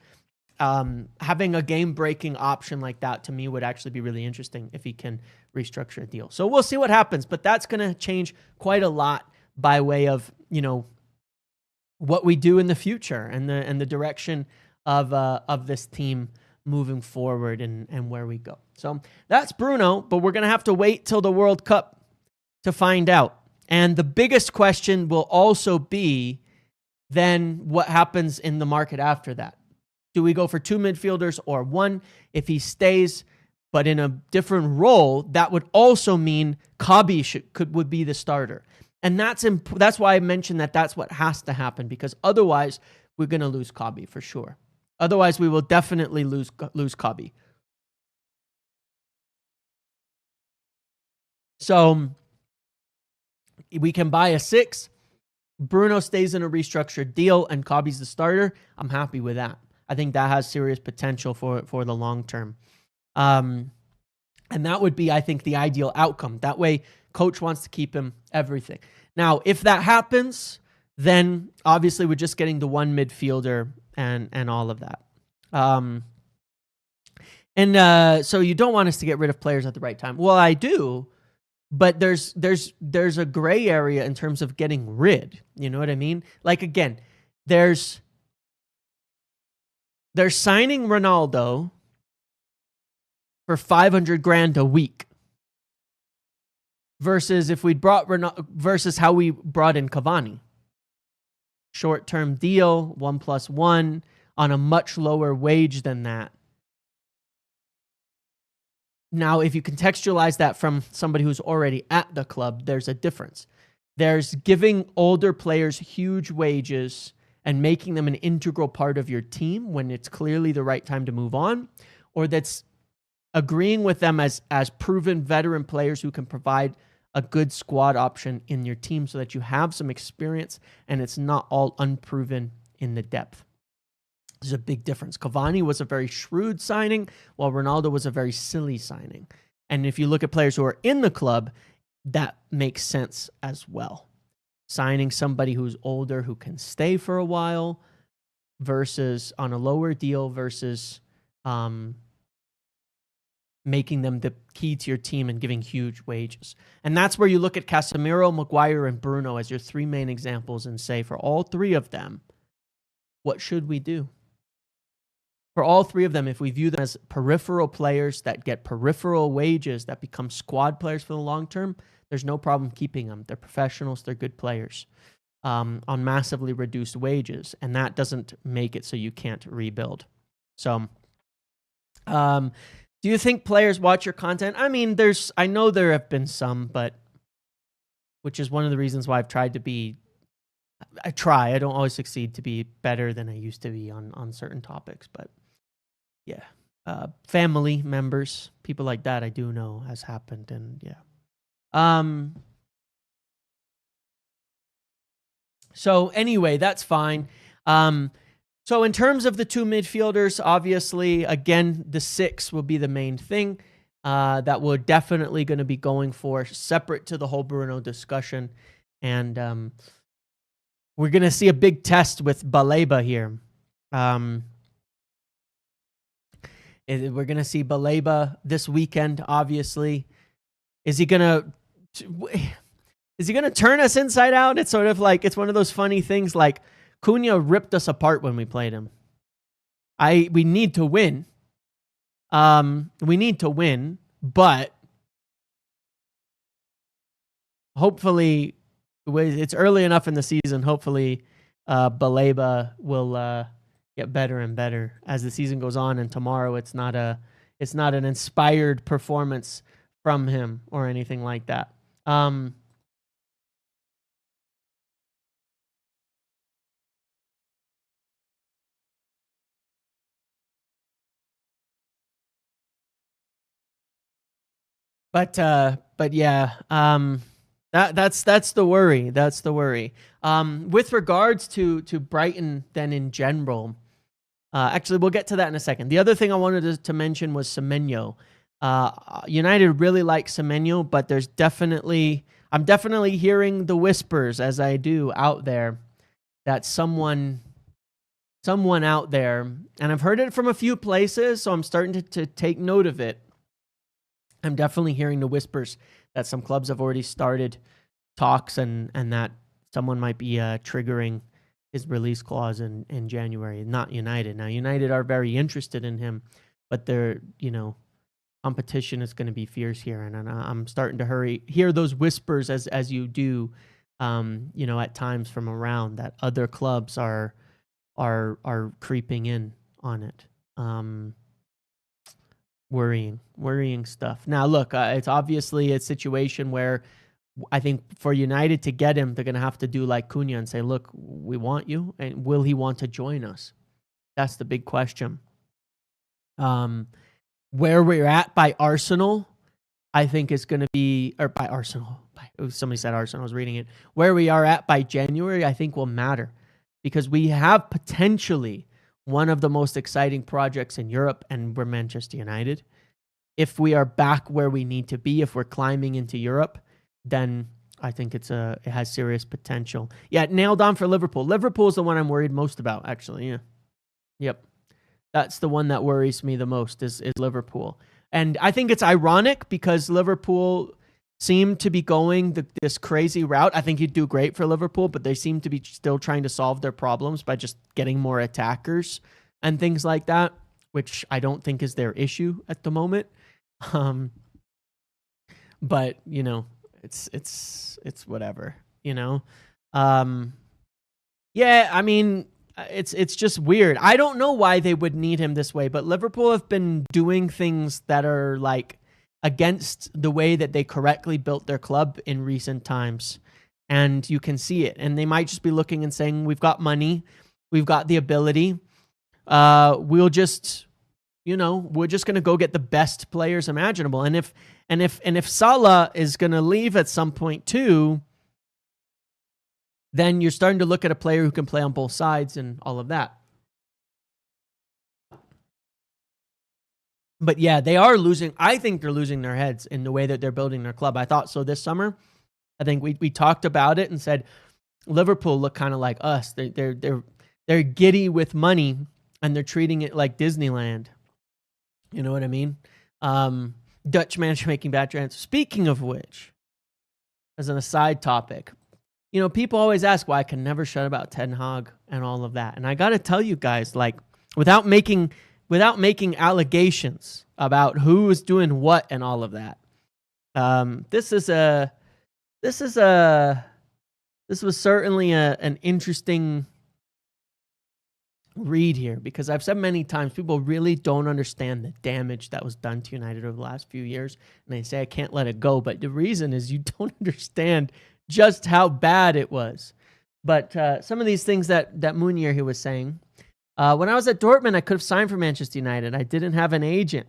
Having a game-breaking option like that to me would actually be really interesting if he can restructure a deal. So we'll see what happens, but that's going to change quite a lot by way of what we do in the future and the direction of this team moving forward and where we go. So that's Bruno, but we're going to have to wait till the World Cup to find out. And the biggest question will also be then what happens in the market after that. Do we go for 2 midfielders or 1? If he stays, but in a different role, that would also mean Kabi would be the starter. And that's why I mentioned that's what has to happen, because otherwise we're going to lose Kabi for sure. Otherwise, we will definitely lose Kabi. So we can buy a 6. Bruno stays in a restructured deal and Kabi's the starter. I'm happy with that. I think that has serious potential for the long term. And that would be, I think, the ideal outcome. That way, coach wants to keep him, everything. Now, if that happens, then obviously we're just getting the 1 midfielder and all of that. So you don't want us to get rid of players at the right time. Well, I do, but there's a gray area in terms of getting rid. You know what I mean? Like, again, they're signing Ronaldo for 500 grand a week versus if we'd brought versus how we brought in Cavani. Short-term deal, 1+1 on a much lower wage than that. Now, if you contextualize that from somebody who's already at the club, there's a difference. There's giving older players huge wages and making them an integral part of your team when it's clearly the right time to move on, or that's agreeing with them as proven veteran players who can provide a good squad option in your team so that you have some experience and it's not all unproven in the depth. There's a big difference. Cavani was a very shrewd signing, while Ronaldo was a very silly signing. And if you look at players who are in the club, that makes sense as well. Signing somebody who's older, who can stay for a while, versus on a lower deal, versus making them the key to your team and giving huge wages. And that's where you look at Casemiro, Maguire, and Bruno as your 3 main examples and say, for all 3 of them, what should we do? For all 3 of them, if we view them as peripheral players that get peripheral wages that become squad players for the long term, there's no problem keeping them. They're professionals. They're good players on massively reduced wages. And that doesn't make it so you can't rebuild. So do you think players watch your content? I mean, I know there have been some, but which is one of the reasons why I've tried to be, I don't always succeed to be better than I used to be on certain topics, but yeah. Family members, people like that I do know has happened, and yeah. So anyway, that's fine. So in terms of the 2 midfielders, obviously, again, the 6 will be the main thing that we're definitely going to be going for, separate to the whole Bruno discussion. And we're going to see a big test with Baleba here. We're going to see Baleba this weekend, obviously. Is he going to turn us inside out? It's sort of like, it's one of those funny things, like Cunha ripped us apart when we played him. We need to win. But hopefully it's early enough in the season. Hopefully, Baleba will get better and better as the season goes on. And tomorrow, it's not an inspired performance from him or anything like that. But yeah, that's the worry. That's the worry. With regards to Brighton, then in general, actually we'll get to that in a second. The other thing I wanted to mention was Semenyo. United really like Semenyo, but I'm definitely hearing the whispers, as I do out there, that someone out there, and I've heard it from a few places, so I'm starting to take note of it. I'm definitely hearing the whispers that some clubs have already started talks and that someone might be triggering his release clause in January. Not United. Now, United are very interested in him, but their competition is going to be fierce here, and I'm starting to hear those whispers as you do, at times from around, that other clubs are creeping in on it. Worrying stuff. Now, look, it's obviously a situation where I think for United to get him, they're going to have to do like Cunha and say, look, we want you, and will he want to join us? That's the big question. Where we're at by Arsenal, I think is going to be, or by Arsenal, somebody said Arsenal, I was reading it. Where we are at by January, I think will matter, because we have potentially one of the most exciting projects in Europe, and we're Manchester United. If we are back where we need to be, if we're climbing into Europe, then I think it has serious potential. Yeah, nailed on for Liverpool. Liverpool is the one I'm worried most about, actually. Yeah. Yep. That's the one that worries me the most is Liverpool. And I think it's ironic because Liverpool seem to be going this crazy route. I think he'd do great for Liverpool, but they seem to be still trying to solve their problems by just getting more attackers and things like that, which I don't think is their issue at the moment. But it's whatever, Yeah, I mean, it's just weird. I don't know why they would need him this way, but Liverpool have been doing things that are like against the way that they correctly built their club in recent times. And you can see it. And they might just be looking and saying, we've got money, we've got the ability. We're just going to go get the best players imaginable. And if Salah is going to leave at some point too, then you're starting to look at a player who can play on both sides and all of that. But yeah, they are losing. I think they're losing their heads in the way that they're building their club. I thought so this summer. I think we talked about it and said Liverpool look kind of like us. They're giddy with money and they're treating it like Disneyland. You know what I mean? Dutch manager making bad transfers. Speaking of which, as an aside topic, people always ask why I can never shut about Ten Hag and all of that. And I got to tell you guys, like, without making allegations about who is doing what and all of that. This was certainly an interesting read here, because I've said many times people really don't understand the damage that was done to United over the last few years, and they say I can't let it go, but the reason is you don't understand just how bad it was. But some of these things that Munier here was saying, when I was at Dortmund, I could have signed for Manchester United. I didn't have an agent.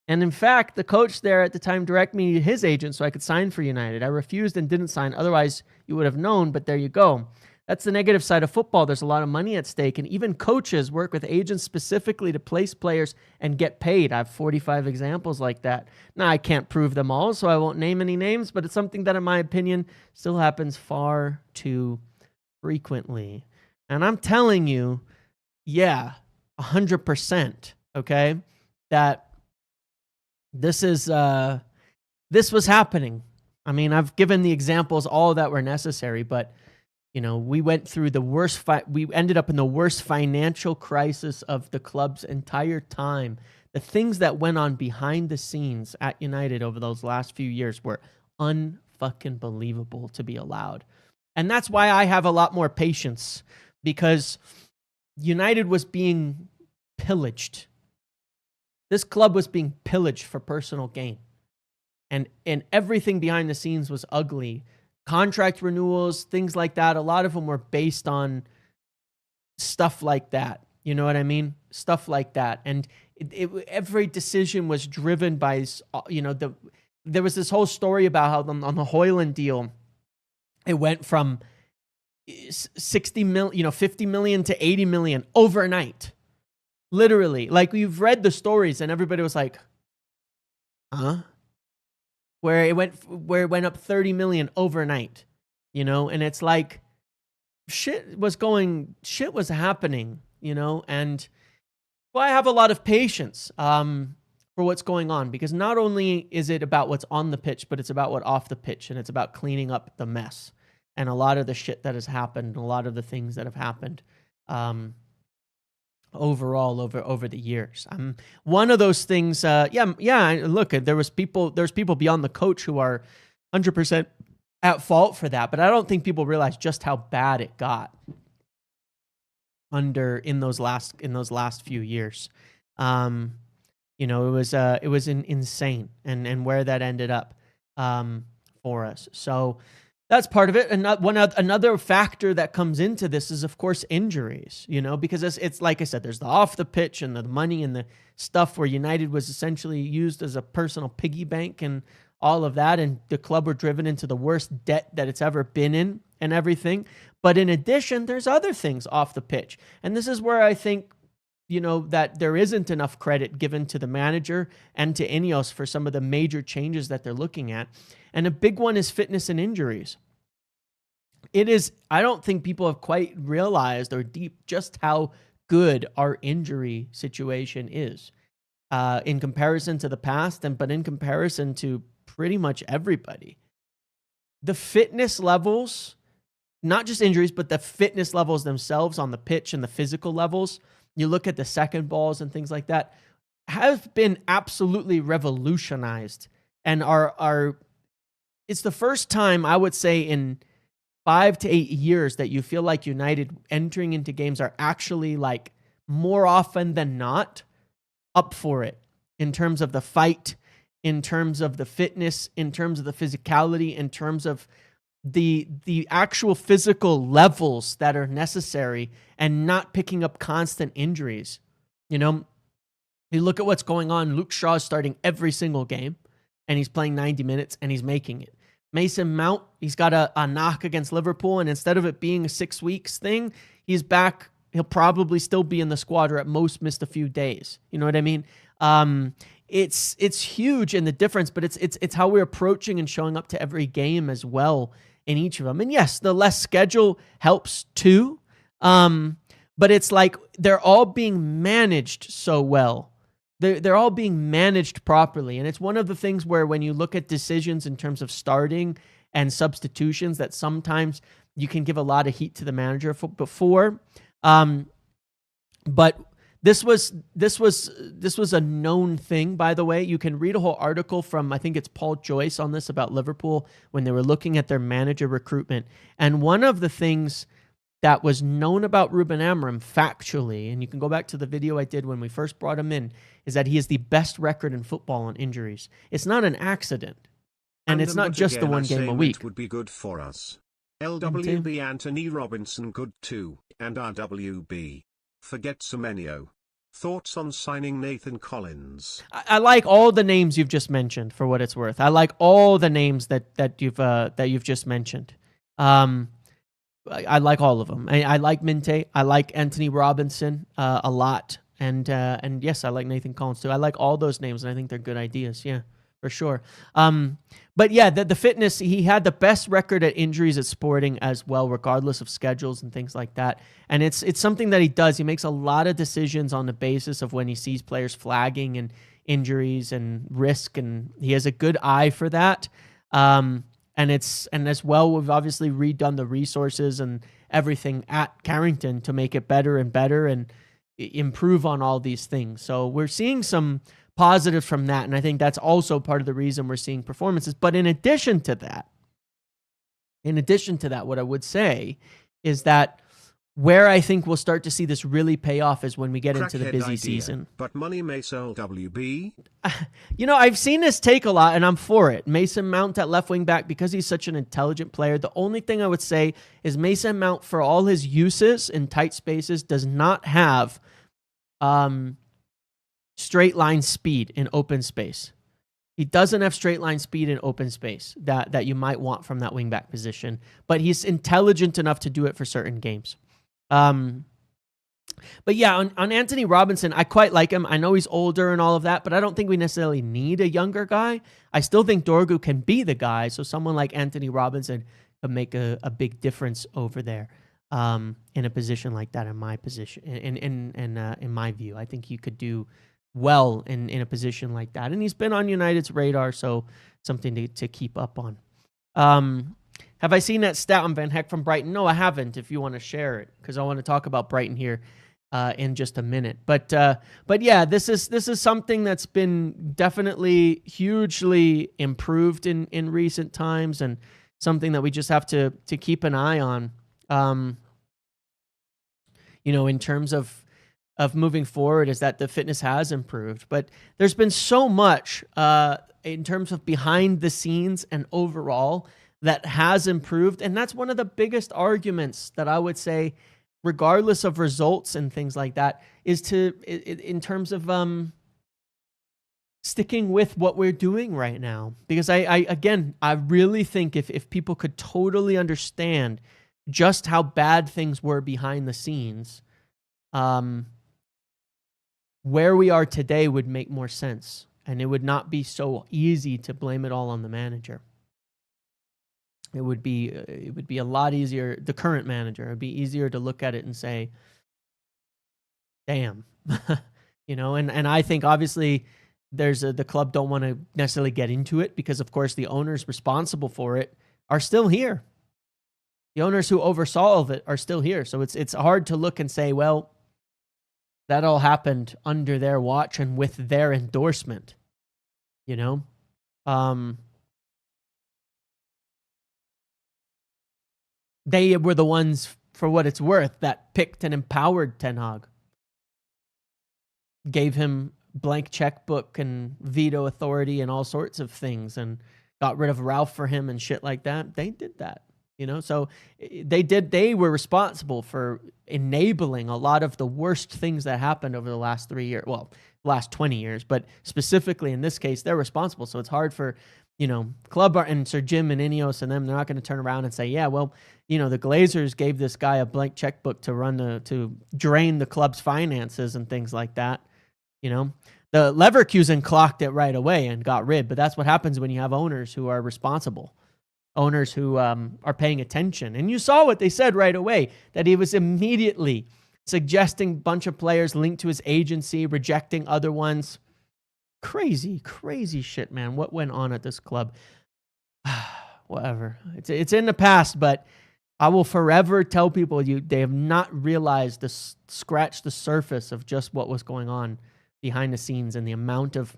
And in fact, the coach there at the time directed me to his agent so I could sign for United. I refused and didn't sign. Otherwise, you would have known, but there you go. That's the negative side of football. There's a lot of money at stake, and even coaches work with agents specifically to place players and get paid. I have 45 examples like that. Now, I can't prove them all, so I won't name any names, but it's something that, in my opinion, still happens far too frequently. And I'm telling you, yeah, 100%, okay, that this was happening. I mean, I've given the examples all that were necessary, but we went through the worst we ended up in the worst financial crisis of the club's entire time. The things that went on behind the scenes at United over those last few years were unfucking believable to be allowed. And that's why I have a lot more patience, because United was being pillaged. This club was being pillaged for personal gain. And everything behind the scenes was ugly. Contract renewals, things like that, a lot of them were based on stuff like that. You know what I mean? Stuff like that. And every decision was driven by, there was this whole story about how on the Højlund deal, it went from 50 million to 80 million overnight. Literally. Like, you've read the stories and everybody was like, huh? Where it went up 30 million overnight, and it's like shit was happening, and I have a lot of patience for what's going on, because not only is it about what's on the pitch, but it's about what off the pitch, and it's about cleaning up the mess and a lot of the shit that has happened, a lot of the things that have happened overall over the years. One of those things, look, there's people beyond the coach who are 100% at fault for that, but I don't think people realize just how bad it got in those last few years. It was insane, and where that ended up for us. So that's part of it. And another factor that comes into this is, of course, injuries, because it's like I said, there's the off the pitch and the money and the stuff where United was essentially used as a personal piggy bank and all of that. And the club were driven into the worst debt that it's ever been in and everything. But in addition, there's other things off the pitch. And this is where I think, that there isn't enough credit given to the manager and to Ineos for some of the major changes that they're looking at. And a big one is fitness and injuries. I don't think people have quite realized or deep just how good our injury situation is in comparison to the past, but in comparison to pretty much everybody. The fitness levels, not just injuries, but the fitness levels themselves on the pitch and the physical levels, you look at the second balls and things like that, have been absolutely revolutionized, and it's the first time, I would say, in 5 to 8 years that you feel like United entering into games are actually, like, more often than not up for it in terms of the fight, in terms of the fitness, in terms of the physicality, in terms of the actual physical levels that are necessary, and not picking up constant injuries. You look at what's going on. Luke Shaw is starting every single game, and he's playing 90 minutes, and he's making it. Mason Mount, he's got a knock against Liverpool, and instead of it being a 6 weeks thing, he's back. He'll probably still be in the squad, or at most missed a few days. You know what I mean? It's huge in the difference, but it's how we're approaching and showing up to every game as well in each of them. And yes, the less schedule helps too, but it's like they're all being managed so well. They're all being managed properly. And it's one of the things where when you look at decisions in terms of starting and substitutions, that sometimes you can give a lot of heat to the manager before. But this was a known thing, by the way. You can read a whole article from, I think it's Paul Joyce, on this about Liverpool when they were looking at their manager recruitment. And one of the things that was known about Ruben Amorim factually, and you can go back to the video I did when we first brought him in, is that he has the best record in football on injuries. It's not an accident. And it's not just the one game a week. It would be good for us. LWB Anthony Robinson good too, and RWB. Forget Semenyo. Thoughts on signing Nathan Collins? I like all the names you've just mentioned, for what it's worth. I like all the names that you've just mentioned. I like all of them. I like Minte. I like Anthony Robinson a lot, and yes, I like Nathan Collins too. I like all those names, and I think they're good ideas. Yeah, for sure. But yeah, the fitness, he had the best record at injuries at Sporting as well, regardless of schedules and things like that. And it's something that he does. He makes a lot of decisions on the basis of when he sees players flagging and injuries and risk, and he has a good eye for that. And as well, we've obviously redone the resources and everything at Carrington to make it better and better and improve on all these things. So we're seeing some positives from that, and I think that's also part of the reason we're seeing performances. But in addition to that, In addition to that, what I would say is that where I think we'll start to see this really pay off is when we get into the busy season. But money may sell WB. I've seen this take a lot, and I'm for it. Mason Mount at left wing back, because he's such an intelligent player. The only thing I would say is Mason Mount, for all his uses in tight spaces, does not have straight line speed in open space. He doesn't have straight line speed in open space that you might want from that wing back position, but he's intelligent enough to do it for certain games. But yeah, on Anthony Robinson, I quite like him. I know he's older and all of that, but I don't think we necessarily need a younger guy. I still think Dorgu can be the guy, so someone like Anthony Robinson could make a big difference over there in a position like that. In my position, in my view, I think he could do well in a position like that, and he's been on United's radar, so something to keep up on. Have I seen that stat on Van Heck from Brighton? No, I haven't. If you want to share it, because I want to talk about Brighton here in just a minute. But yeah, this is something that's been definitely hugely improved in recent times, and something that we just have to keep an eye on. In terms of moving forward, is that the fitness has improved, but there's been so much in terms of behind the scenes and overall that has improved. And that's one of the biggest arguments that I would say, regardless of results and things like that, is in terms of sticking with what we're doing right now. Because I really think if people could totally understand just how bad things were behind the scenes, where we are today would make more sense. And it would not be so easy to blame it all on the manager. It would be a lot easier, the current manager. It would be easier to look at it and say, damn. And I think obviously the club don't want to necessarily get into it, because of course the owners responsible for it are still here. The owners who oversaw all of it are still here. So it's hard to look and say, well, that all happened under their watch and with their endorsement, They were the ones, for what it's worth, that picked and empowered Ten Hag. Gave him blank checkbook and veto authority and all sorts of things, and got rid of Ralph for him and shit like that. They did that, So they were responsible for enabling a lot of the worst things that happened over the last 3 years. Well, last 20 years, but specifically in this case, they're responsible. So it's hard for, club and Sir Jim and Ineos and them. They're not going to turn around and say, yeah, well, the Glazers gave this guy a blank checkbook to drain the club's finances and things like that. The Leverkusen clocked it right away and got rid. But that's what happens when you have owners who are responsible, owners who are paying attention. And you saw what they said right away, that he was immediately suggesting a bunch of players linked to his agency, rejecting other ones. Crazy shit, man. What went on at this club? Whatever. It's in the past, but I will forever tell people they have not realized scratched the surface of just what was going on behind the scenes, and the amount of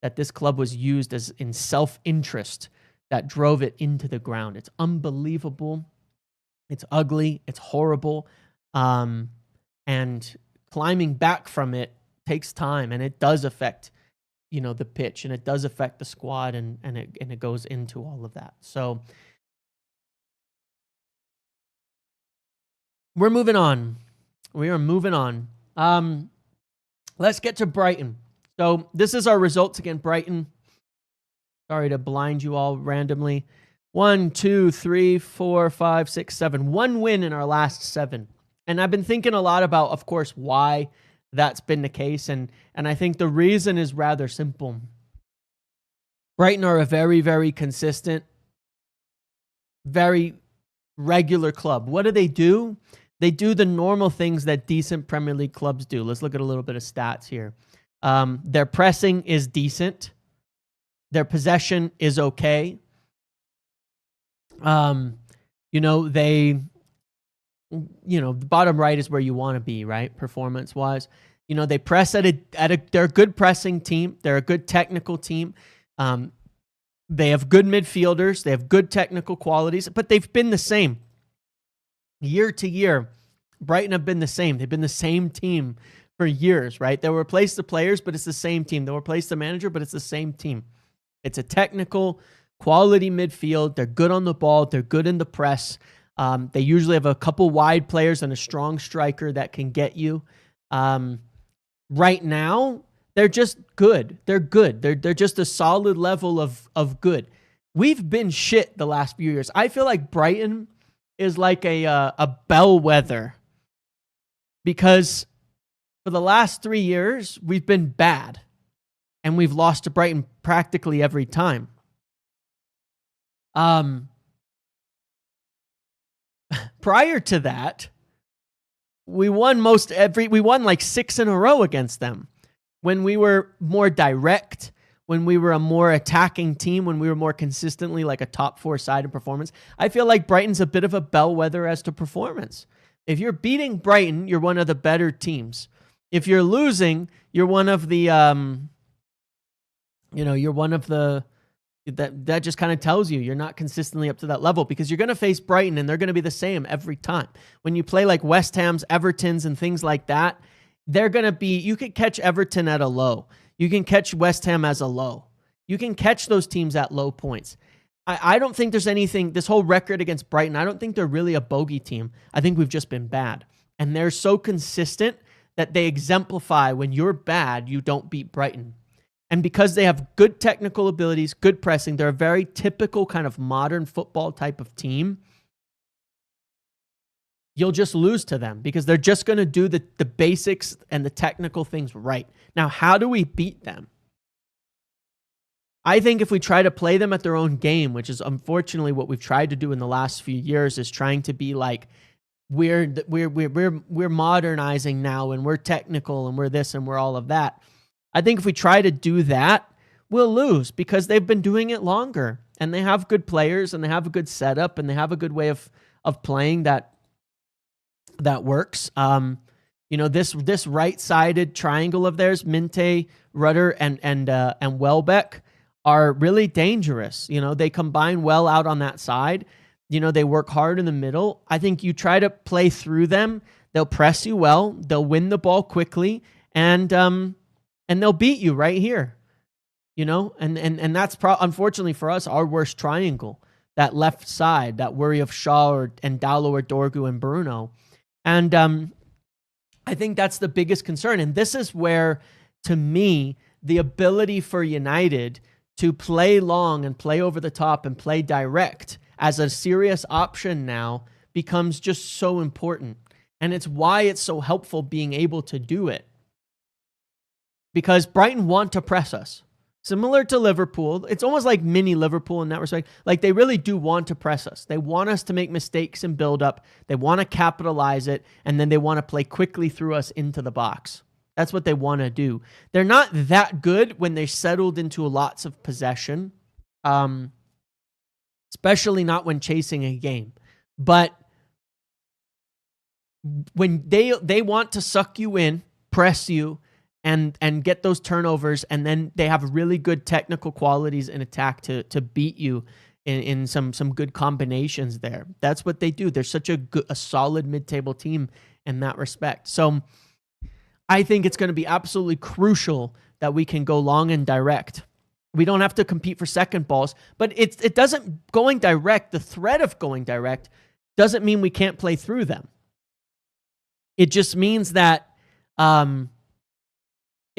that this club was used as in self-interest that drove it into the ground. It's unbelievable. It's ugly. It's horrible. And climbing back from it takes time, and it does affect the pitch, and it does affect the squad, and it goes into all of that. So we're moving on. We are moving on. Let's get to Brighton. So this is our results against Brighton. Sorry to blind you all randomly. 1, 2, 3, 4, 5, 6, 7. 1 win in our last 7. And I've been thinking a lot about, of course, why that's been the case. And I think the reason is rather simple. Brighton are a very, very consistent, very regular club. What do? They do the normal things that decent Premier League clubs do. Let's look at a little bit of stats here. Their pressing is decent. Their possession is okay. The bottom right is where you want to be, right? Performance-wise. They press they're a good pressing team. They're a good technical team. They have good midfielders. They have good technical qualities, but they've been the same. Year to year, Brighton have been the same. They've been the same team for years, right? They'll replace the players, but it's the same team. They'll replace the manager, but it's the same team. It's a technical, quality midfield. They're good on the ball. They're good in the press. They usually have a couple wide players and a strong striker that can get you. Right now, they're just good. They're good. They're just a solid level of good. We've been shit the last few years. I feel like Brighton is like a bellwether, because for the last 3 years, we've been bad, and we've lost to Brighton practically every time. Prior to that, we won like 6 in a row against them. When we were more direct, when we were a more attacking team, when we were more consistently like a top 4 side in performance, I feel like Brighton's a bit of a bellwether as to performance. If you're beating Brighton, you're one of the better teams. If you're losing, you're one of the, that just kind of tells you you're not consistently up to that level, because you're going to face Brighton and they're going to be the same every time. When you play like West Ham's, Everton's, and things like that, they're going to be, you could catch Everton at a low. You can catch West Ham as a low. You can catch those teams at low points. I don't think there's anything, this whole record against Brighton, I don't think they're really a bogey team. I think we've just been bad. And they're so consistent that they exemplify when you're bad, you don't beat Brighton. And because they have good technical abilities, good pressing, they're a very typical kind of modern football type of team. You'll just lose to them because they're just going to do the basics and the technical things right. Now, how do we beat them? I think if we try to play them at their own game, which is unfortunately what we've tried to do in the last few years, is trying to be like, we're modernizing now and we're technical and we're this and we're all of that. I think if we try to do that, we'll lose because they've been doing it longer and they have good players and they have a good setup and they have a good way of playing that works. This right-sided triangle of theirs, Minte, Rudder, and Welbeck, are really dangerous. They combine well out on that side. They work hard in the middle. I think you try to play through them, they'll press you well, they'll win the ball quickly, and they'll beat you right here. And that's unfortunately for us our worst triangle. That left side, that worry of Shaw and Dalot or Dorgu and Bruno. And I think that's the biggest concern. And this is where, to me, the ability for United to play long and play over the top and play direct as a serious option now becomes just so important. And it's why it's so helpful being able to do it. Because Brighton want to press us. Similar to Liverpool, it's almost like mini Liverpool in that respect. Like, they really do want to press us. They want us to make mistakes and build up. They want to capitalize it, and then they want to play quickly through us into the box. That's what they want to do. They're not that good when they're settled into lots of possession, especially not when chasing a game. But when they want to suck you in, press you, and get those turnovers, and then they have really good technical qualities in attack to beat you in some good combinations there. That's what they do. They're such a solid mid-table team in that respect. So I think it's going to be absolutely crucial that we can go long and direct. We don't have to compete for second balls, but it doesn't, going direct, the threat of going direct doesn't mean we can't play through them. It just means that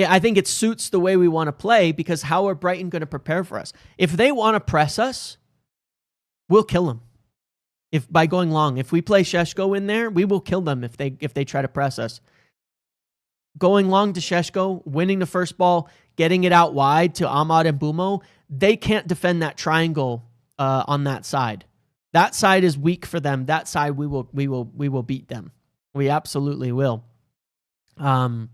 I think it suits the way we want to play, because how are Brighton going to prepare for us? If they want to press us, we'll kill them. By going long, if we play Šeško in there, we will kill them if they try to press us. Going long to Šeško, winning the first ball, getting it out wide to Ahmad and Bumo, they can't defend that triangle on that side. That side is weak for them. That side we will beat them. We absolutely will. They'll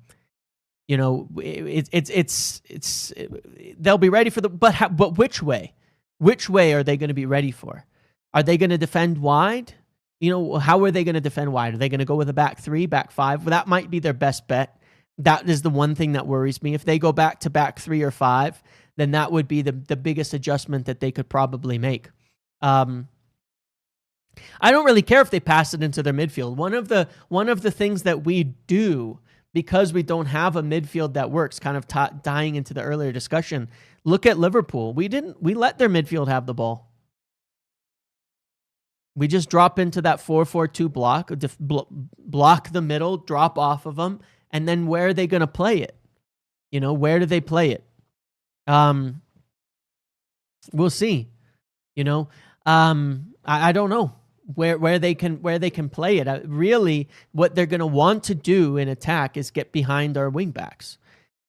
be ready for but which way? Which way are they going to be ready for? Are they going to defend wide? How are they going to defend wide? Are they going to go with a back 3, back 5? Well, that might be their best bet. That is the one thing that worries me. If they go back to back 3 or 5, then that would be the biggest adjustment that they could probably make. I don't really care if they pass it into their midfield. One of the things that we do, because we don't have a midfield that works, kind of dying into the earlier discussion. Look at Liverpool. We let their midfield have the ball. We just drop into that 4-4-2 block, block the middle, drop off of them, and then where are they going to play it? Where do they play it? We'll see. I don't know where they can play it. Really, what they're going to want to do in attack is get behind our wingbacks.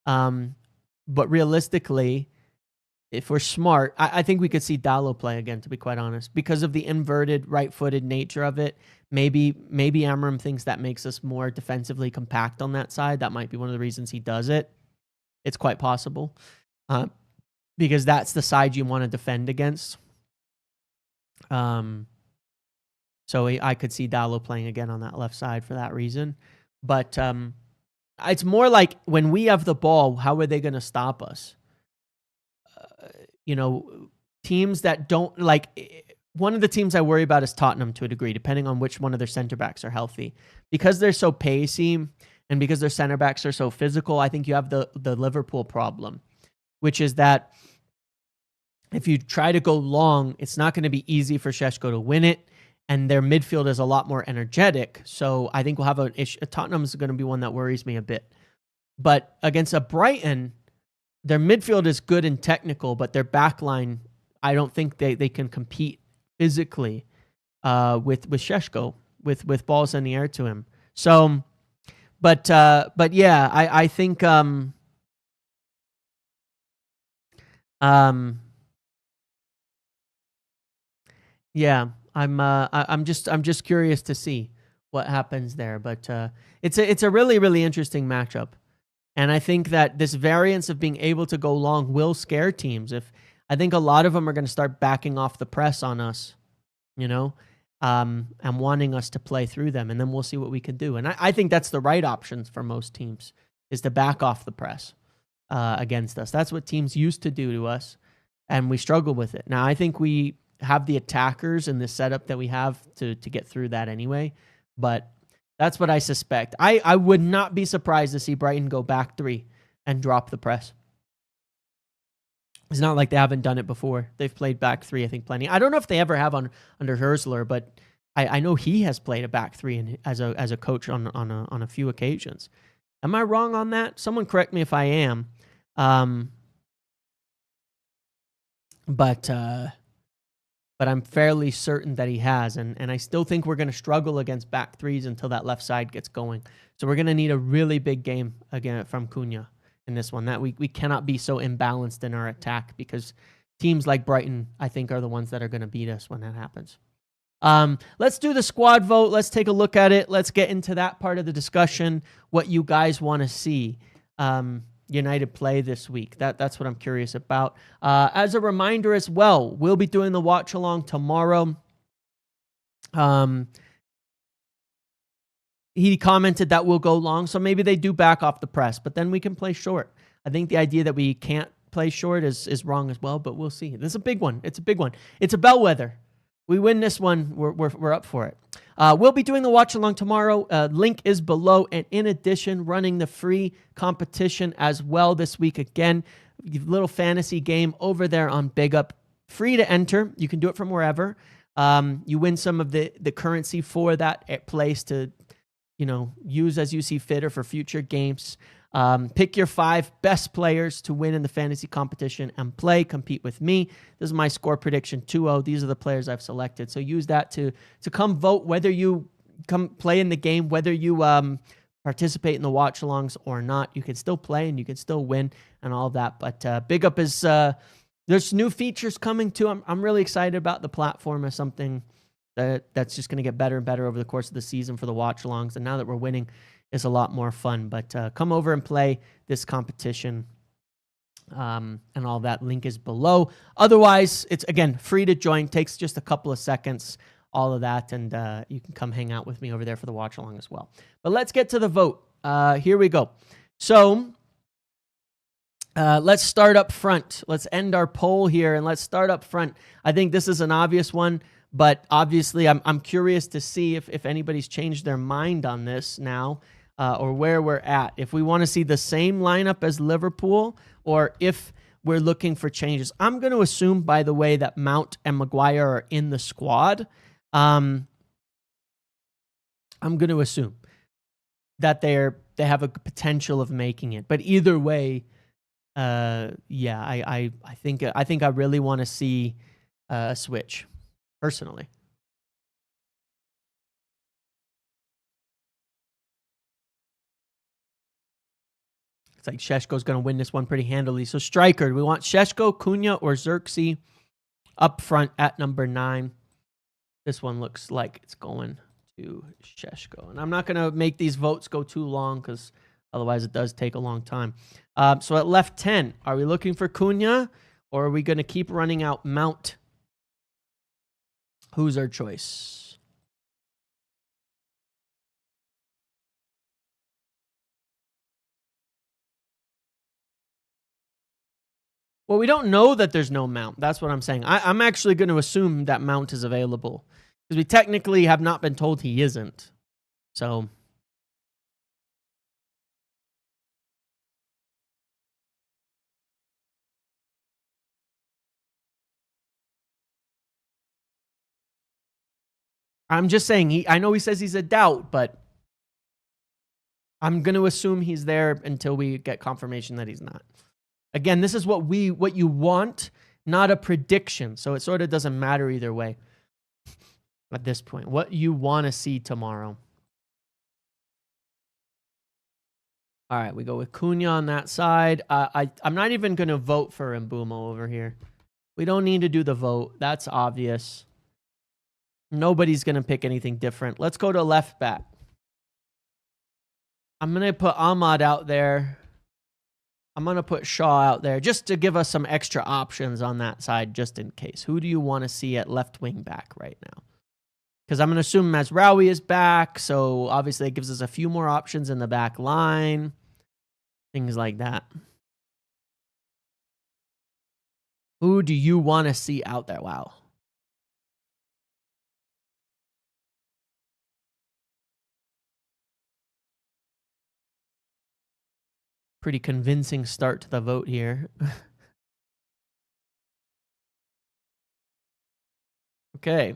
But realistically, if we're smart, I think we could see Dalot play again, to be quite honest, because of the inverted right-footed nature of it. Maybe Amram thinks that makes us more defensively compact on that side. That might be one of the reasons he does it. It's quite possible, because that's the side you want to defend against. So I could see Dalot playing again on that left side for that reason. But it's more like when we have the ball, how are they going to stop us? Teams that don't one of the teams I worry about is Tottenham to a degree, depending on which one of their center backs are healthy. Because they're so pacey and because their center backs are so physical, I think you have the Liverpool problem, which is that if you try to go long, it's not going to be easy for Šeško to win it, and their midfield is a lot more energetic. So I think we'll have an issue. Tottenham is going to be one that worries me a bit. But against a Brighton, their midfield is good and technical, but their back line, I don't think they can compete physically with Šeško, with balls in the air to him. So, but yeah, I think yeah, I'm just curious to see what happens there. But it's a really, really interesting matchup. And I think that this variance of being able to go long will scare teams. I think a lot of them are going to start backing off the press on us, and wanting us to play through them. And then we'll see what we can do. And I think that's the right options for most teams, is to back off the press against us. That's what teams used to do to us, and we struggle with it. Now, I think we have the attackers and the setup that we have to get through that anyway. But that's what I suspect. I would not be surprised to see Brighton go back 3 and drop the press. It's not like they haven't done it before. They've played back 3, I think, plenty. I don't know if they ever have under Herzler, but I know he has played a back 3 as a coach on a few occasions. Am I wrong on that? Someone correct me if I am. But I'm fairly certain that he has. And I still think we're going to struggle against back 3s until that left side gets going. So we're going to need a really big game again from Cunha in this one. That we cannot be so imbalanced in our attack, because teams like Brighton, I think, are the ones that are going to beat us when that happens. Let's do the squad vote. Let's take a look at it. Let's get into that part of the discussion, what you guys want to see United play this week. That's what I'm curious about. As a reminder as well, we'll be doing the watch along tomorrow. He commented that we'll go long, so maybe they do back off the press, but then we can play short. I think the idea that we can't play short is wrong as well, but we'll see. This is a big one. It's a big one. It's a bellwether. We win this one, we're up for it. We'll be doing the watch along tomorrow. Link is below, and in addition, running the free competition as well this week. Again, little fantasy game over there on Big Up. Free to enter. You can do it from wherever. You win some of the currency for that place to, use as you see fit or for future games. Pick your 5 best players to win in the fantasy competition and compete with me. This is my score prediction 2-0. These are the players I've selected. So use that to come vote, whether you come play in the game, whether you participate in the watch alongs or not. You can still play and you can still win and all of that. But Big Up is, there's new features coming too. I'm really excited about the platform as something that's just going to get better and better over the course of the season for the watch alongs. And now that we're winning, it's a lot more fun. But come over and play this competition and all that. Link is below. Otherwise, it's, again, free to join. Takes just a couple of seconds, all of that. And you can come hang out with me over there for the watch along as well. But let's get to the vote. Here we go. So Let's start up front. Let's end our poll here and let's start up front. I think this is an obvious one, but obviously I'm curious to see if anybody's changed their mind on this now, or where we're at. If we want to see the same lineup as Liverpool, or if we're looking for changes. I'm going to assume, by the way, that Mount and Maguire are in the squad. I'm going to assume that they have a potential of making it. But either way, yeah, I think I really want to see a switch, personally. It's like Šeško's going to win this one pretty handily. So striker, we want Šeško, Cunha, or Xerxes up front at number 9. This one looks like it's going to Šeško. And I'm not going to make these votes go too long because otherwise it does take a long time. So at left 10, are we looking for Cunha or are we going to keep running out Mount? Who's our choice? Well, we don't know that there's no Mount. That's what I'm saying. I'm actually going to assume that Mount is available because we technically have not been told he isn't. So I'm just saying, I know he says he's a doubt, but I'm going to assume he's there until we get confirmation that he's not. Again, this is what you want, not a prediction. So it sort of doesn't matter either way at this point. What you want to see tomorrow. All right, we go with Cunha on that side. I'm not even going to vote for Mbeumo over here. We don't need to do the vote. That's obvious. Nobody's going to pick anything different. Let's go to left back. I'm going to put Ahmad out there. I'm going to put Shaw out there just to give us some extra options on that side just in case. Who do you want to see at left wing back right now? Because I'm going to assume Mazraoui is back, so obviously it gives us a few more options in the back line. Things like that. Who do you want to see out there? Wow. Pretty convincing start to the vote here. Okay.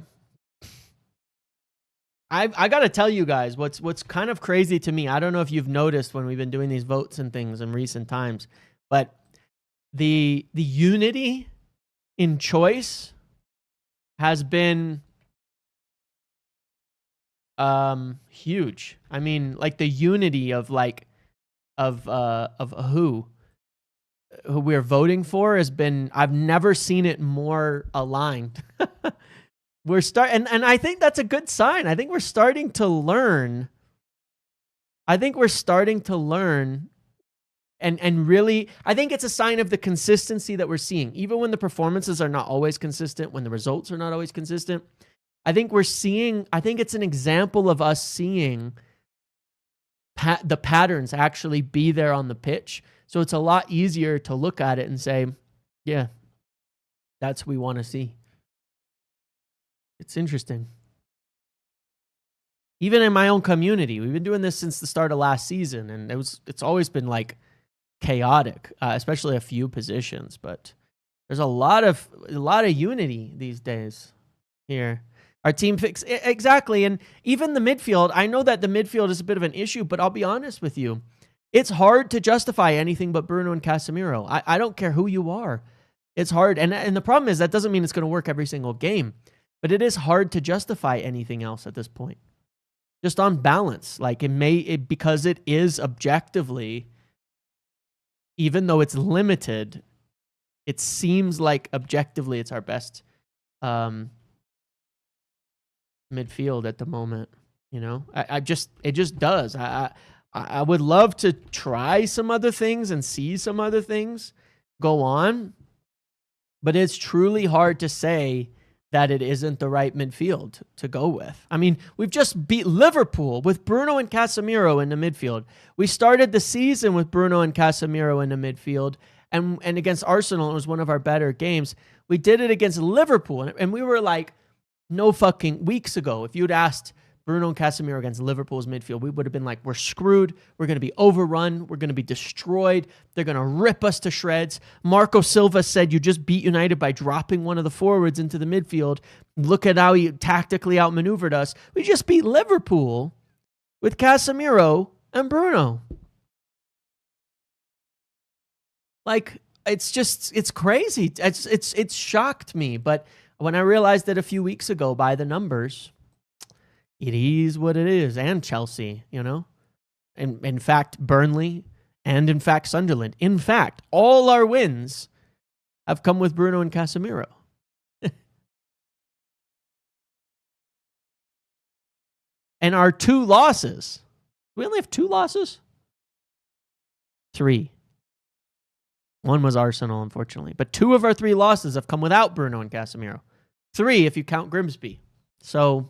I got to tell you guys what's kind of crazy to me. I don't know if you've noticed when we've been doing these votes and things in recent times, but the unity in choice has been huge. I mean, like the unity of who we're voting for has been, I've never seen it more aligned. And I think that's a good sign. I think we're starting to learn. And really, I think it's a sign of the consistency that we're seeing. Even when the performances are not always consistent, when the results are not always consistent, I think it's an example of us seeing the patterns actually be there on the pitch. So it's a lot easier to look at it and say, yeah, that's what we want to see. It's interesting. Even in my own community, we've been doing this since the start of last season, and it's always been like chaotic, especially a few positions, but there's a lot of unity these days here. Our team fix exactly. And even the midfield, I know that the midfield is a bit of an issue, but I'll be honest with you. It's hard to justify anything but Bruno and Casemiro. I don't care who you are. It's hard. And the problem is that doesn't mean it's going to work every single game, but it is hard to justify anything else at this point. Just on balance, like because it is objectively, even though it's limited, it seems like objectively it's our best midfield at the moment. You know, it just does. I would love to try some other things and see some other things go on, but it's truly hard to say that it isn't the right midfield to go with. I mean, we've just beat Liverpool with Bruno and Casemiro in the midfield. We started the season with Bruno and Casemiro in the midfield, and against Arsenal, it was one of our better games. We did it against Liverpool, and we were like, no fucking weeks ago, if you'd asked Bruno and Casemiro against Liverpool's midfield, we would have been like, we're screwed. We're going to be overrun. We're going to be destroyed. They're going to rip us to shreds. Marco Silva said you just beat United by dropping one of the forwards into the midfield. Look at how he tactically outmaneuvered us. We just beat Liverpool with Casemiro and Bruno. Like, it's crazy. It's shocked me. But when I realized it a few weeks ago by the numbers, it is what it is. And Chelsea, you know? And in fact, Burnley and in fact, Sunderland. In fact, all our wins have come with Bruno and Casemiro. And our 2 losses. We only have 2 losses? 3. One was Arsenal, unfortunately. But 2 of our 3 losses have come without Bruno and Casemiro. 3 if you count Grimsby. So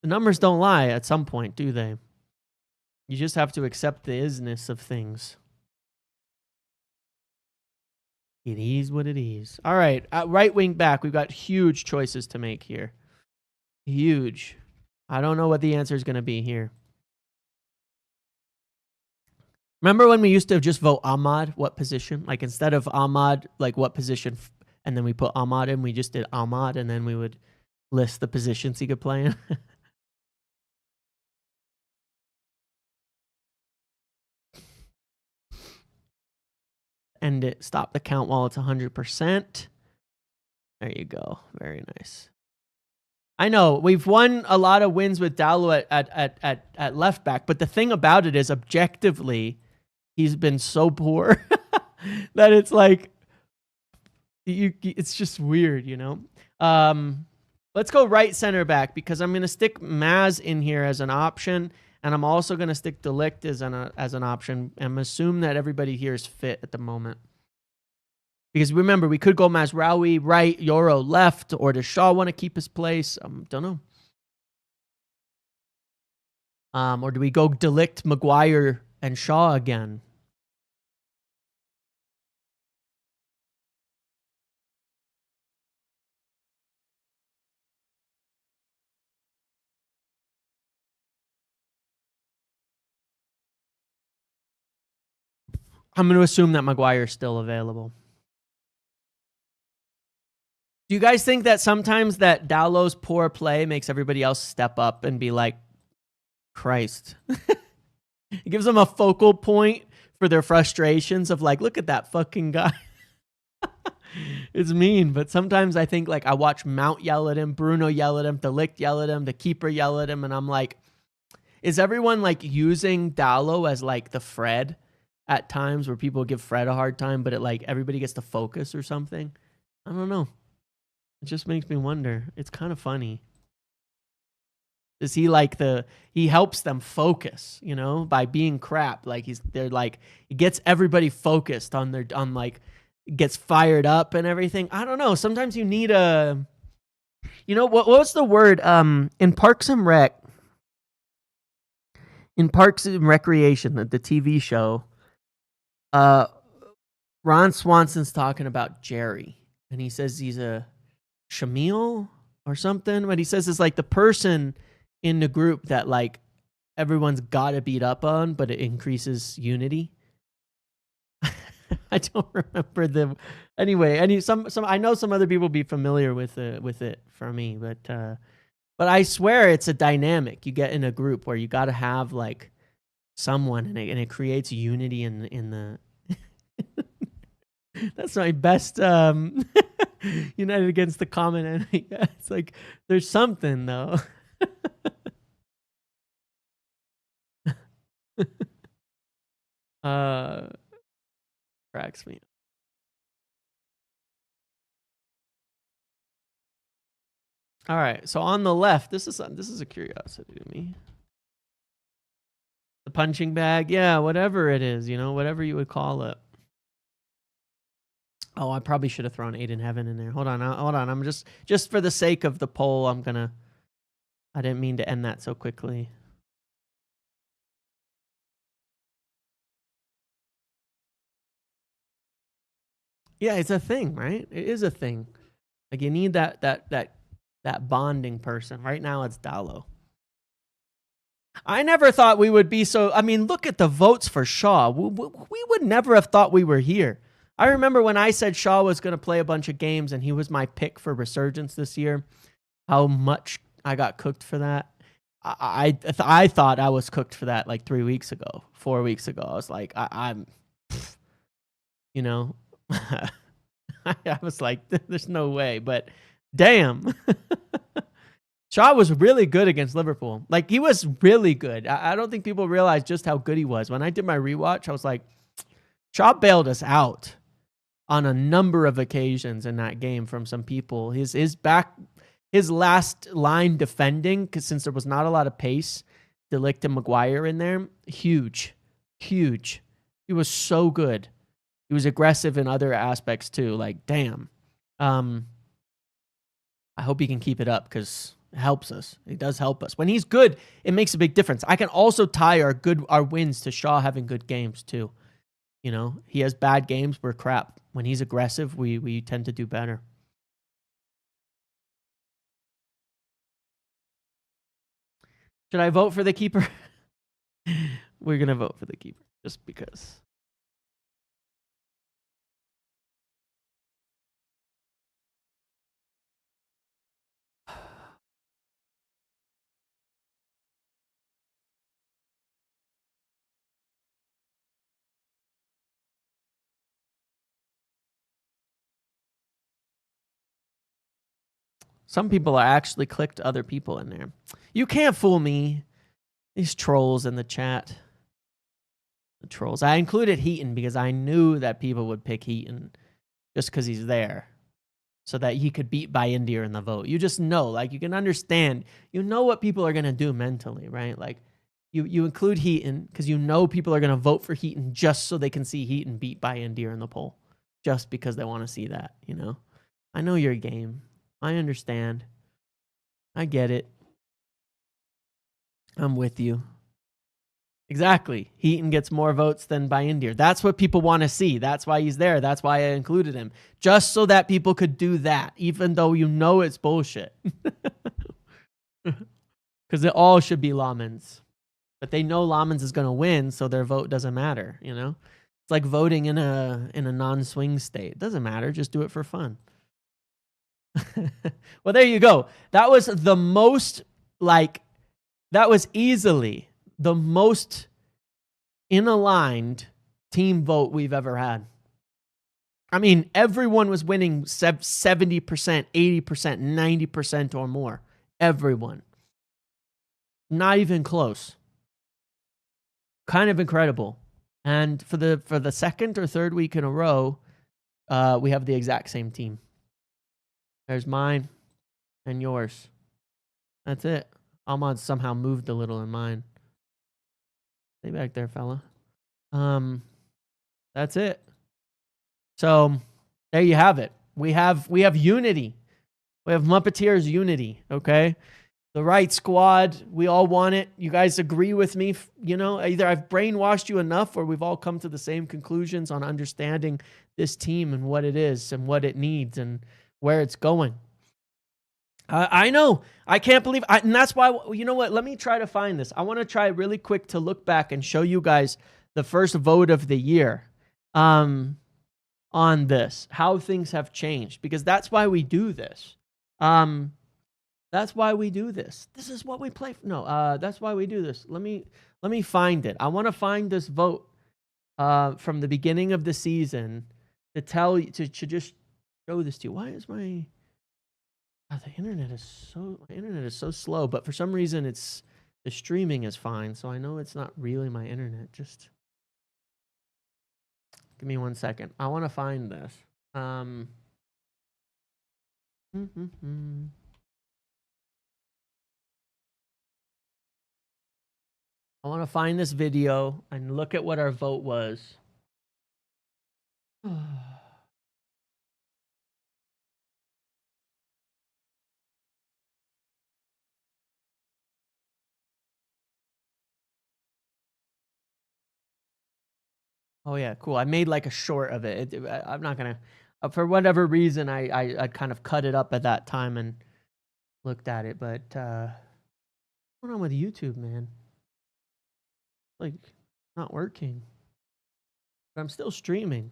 the numbers don't lie at some point, do they? You just have to accept the isness of things. It is what it is. All right, right wing back. We've got huge choices to make here. Huge. I don't know what the answer is going to be here. Remember when we used to just vote Ahmad, what position? Like instead of Ahmad, like what position, and then we put Ahmad in, we just did Ahmad, and then we would list the positions he could play in. End it. Stop the count while it's 100%. There you go. Very nice. I know we've won a lot of wins with Dallo at left back, but the thing about it is, objectively, he's been so poor that it's like it's just weird, you know. Let's go right center back because I'm gonna stick Maz in here as an option, and I'm also gonna stick De Ligt as an option, and assume that everybody here is fit at the moment. Because remember, we could go Mazraoui right, Yoro left, or does Shaw want to keep his place? Don't know. Or do we go De Ligt, Maguire, and Shaw again? I'm going to assume that Maguire is still available. Do you guys think that sometimes that Dallo's poor play makes everybody else step up and be like, Christ? It gives them a focal point for their frustrations of like, look at that fucking guy. It's mean, but sometimes I think like I watch Mount yell at him, Bruno yell at him, De Ligt yell at him, the keeper yell at him, and I'm like, is everyone like using Dallo as like the Fred at times where people give Fred a hard time, but it like everybody gets to focus or something? I don't know. It just makes me wonder. It's kind of funny. Is he like he helps them focus, you know, by being crap. Like they're like, he gets everybody focused on like, gets fired up and everything. I don't know. Sometimes you need a, you know, what's the word? In Parks and Rec, in Parks and Recreation, the TV show, Ron Swanson's talking about Jerry, and he says he's a Shamil or something. But he says it's like the person in the group that like everyone's got to beat up on, but it increases unity. I don't remember anyway. I know some other people be familiar with it for me, but I swear it's a dynamic you get in a group where you got to have like someone, and it creates unity in the. That's my best United against the common enemy. It's like there's something though. Cracks me up. All right, so on the left, this is a curiosity to me. The punching bag, yeah, whatever it is, you know, whatever you would call it. Oh, I probably should have thrown Aiden Heaven in there. Hold on. I'm just for the sake of the poll, I didn't mean to end that so quickly. Yeah, it's a thing, right? It is a thing. Like you need that bonding person. Right now, it's Dallo. I never thought we would be so. I mean, look at the votes for Shaw. We would never have thought we were here. I remember when I said Shaw was going to play a bunch of games and he was my pick for resurgence this year, how much I got cooked for that. I thought I was cooked for that like 3 weeks ago, 4 weeks ago. I was like, I'm, you know, I was like, there's no way. But damn. Shaw was really good against Liverpool. Like, he was really good. I don't think people realize just how good he was. When I did my rewatch, I was like, Shaw bailed us out on a number of occasions in that game from some people. His last line defending, because since there was not a lot of pace, De Ligt and Maguire in there, huge. He was so good. He was aggressive in other aspects too. Like, damn. I hope he can keep it up because it helps us. It does help us. When he's good, it makes a big difference. I can also tie our wins to Shaw having good games too. You know, he has bad games, we're crap. When he's aggressive, we tend to do better. Should I vote for the keeper? We're going to vote for the keeper just because. Some people actually clicked other people in there. You can't fool me. These trolls in the chat. The trolls. I included Heaton because I knew that people would pick Heaton just because he's there. So that he could beat by India in the vote. You just know, like you can understand. You know what people are going to do mentally, right? Like you include Heaton because you know people are going to vote for Heaton just so they can see Heaton beat by India in the poll. Just because they want to see that, you know? I know your game. I understand. I get it. I'm with you. Exactly. Heaton gets more votes than by India. That's what people want to see. That's why he's there. That's why I included him. Just so that people could do that, even though you know it's bullshit. Because it all should be Lawman's. But they know Lawman's is going to win, so their vote doesn't matter, you know? It's like voting in a non-swing state. It doesn't matter. Just do it for fun. Well, there you go. That was the most, that was easily the most in-aligned team vote we've ever had. I mean, everyone was winning 70%, 80%, 90% or more. Everyone. Not even close. Kind of incredible. And for the second or third week in a row, we have the exact same team. There's mine and yours. That's it. Ahmad somehow moved a little in mine. Stay back there, fella. That's it. So there you have it. We have unity. We have Muppeteers unity. Okay. The right squad. We all want it. You guys agree with me? You know, either I've brainwashed you enough or we've all come to the same conclusions on understanding this team and what it is and what it needs and where it's going. I know. I can't believe and that's why, you know what? Let me try to find this. I want to try really quick to look back and show you guys the first vote of the year on this, how things have changed, because that's why we do this. That's why we do this. This is what we play. That's why we do this. Let me find it. I want to find this vote from the beginning of the season to tell you to just show this to you. Why is my internet is so slow, but for some reason the streaming is fine, so I know it's not really my internet. Just give me 1 second. I want to find this. I want to find this video and look at what our vote was. Oh yeah, cool. I made like a short of it. I'm not gonna. For whatever reason, I kind of cut it up at that time and looked at it. But what's going on with YouTube, man? Like, not working. But I'm still streaming.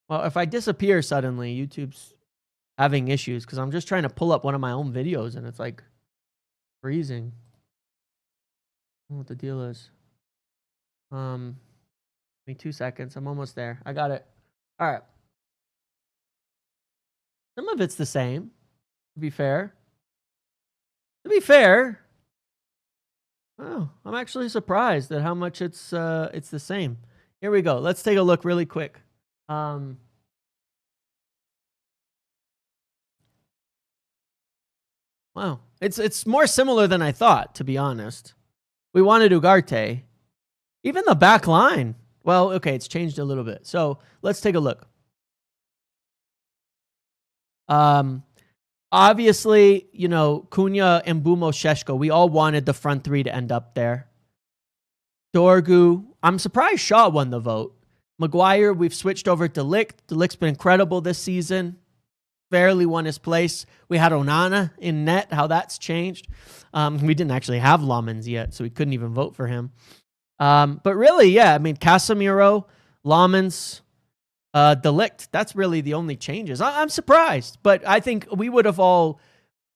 Well, if I disappear suddenly, YouTube's having issues because I'm just trying to pull up one of my own videos and it's like freezing. I don't know what the deal is. Give me 2 seconds. I'm almost there. I got it. All right. Some of it's the same, to be fair. Oh, I'm actually surprised at how much it's the same. Here we go. Let's take a look really quick. Wow. It's more similar than I thought, to be honest. We wanted Ugarte. Even the back line. Well, okay, it's changed a little bit. So let's take a look. Obviously, you know, Cunha, Mbumo, Sheshko, we all wanted the front three to end up there. Dorgu, I'm surprised Shaw won the vote. Maguire, we've switched over to Ligt. Ligt's been incredible this season. Fairly won his place. We had Onana in net, how that's changed. We didn't actually have Lamens yet, so we couldn't even vote for him. But really, yeah, I mean, Casemiro, Lamens, De Ligt, that's really the only changes. I'm surprised, but I think we would have all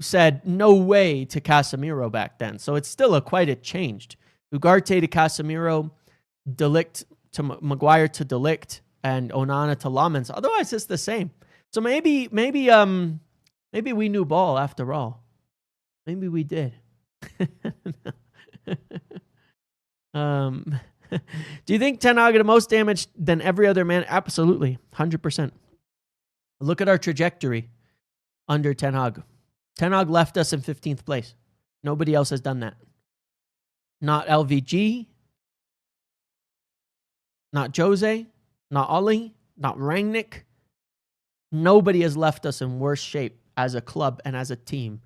said no way to Casemiro back then. So it's still quite a change. Ugarte to Casemiro, De Ligt to Maguire to De Ligt, and Onana to Lamens. Otherwise, it's the same. So maybe we knew ball after all. Maybe we did. Do you think Ten Hag had the most damage than every other man? Absolutely. 100%. Look at our trajectory under Ten Hag. Ten Hag left us in 15th place. Nobody else has done that. Not LVG. Not Jose. Not Ollie. Not Rangnick. Nobody has left us in worse shape as a club and as a team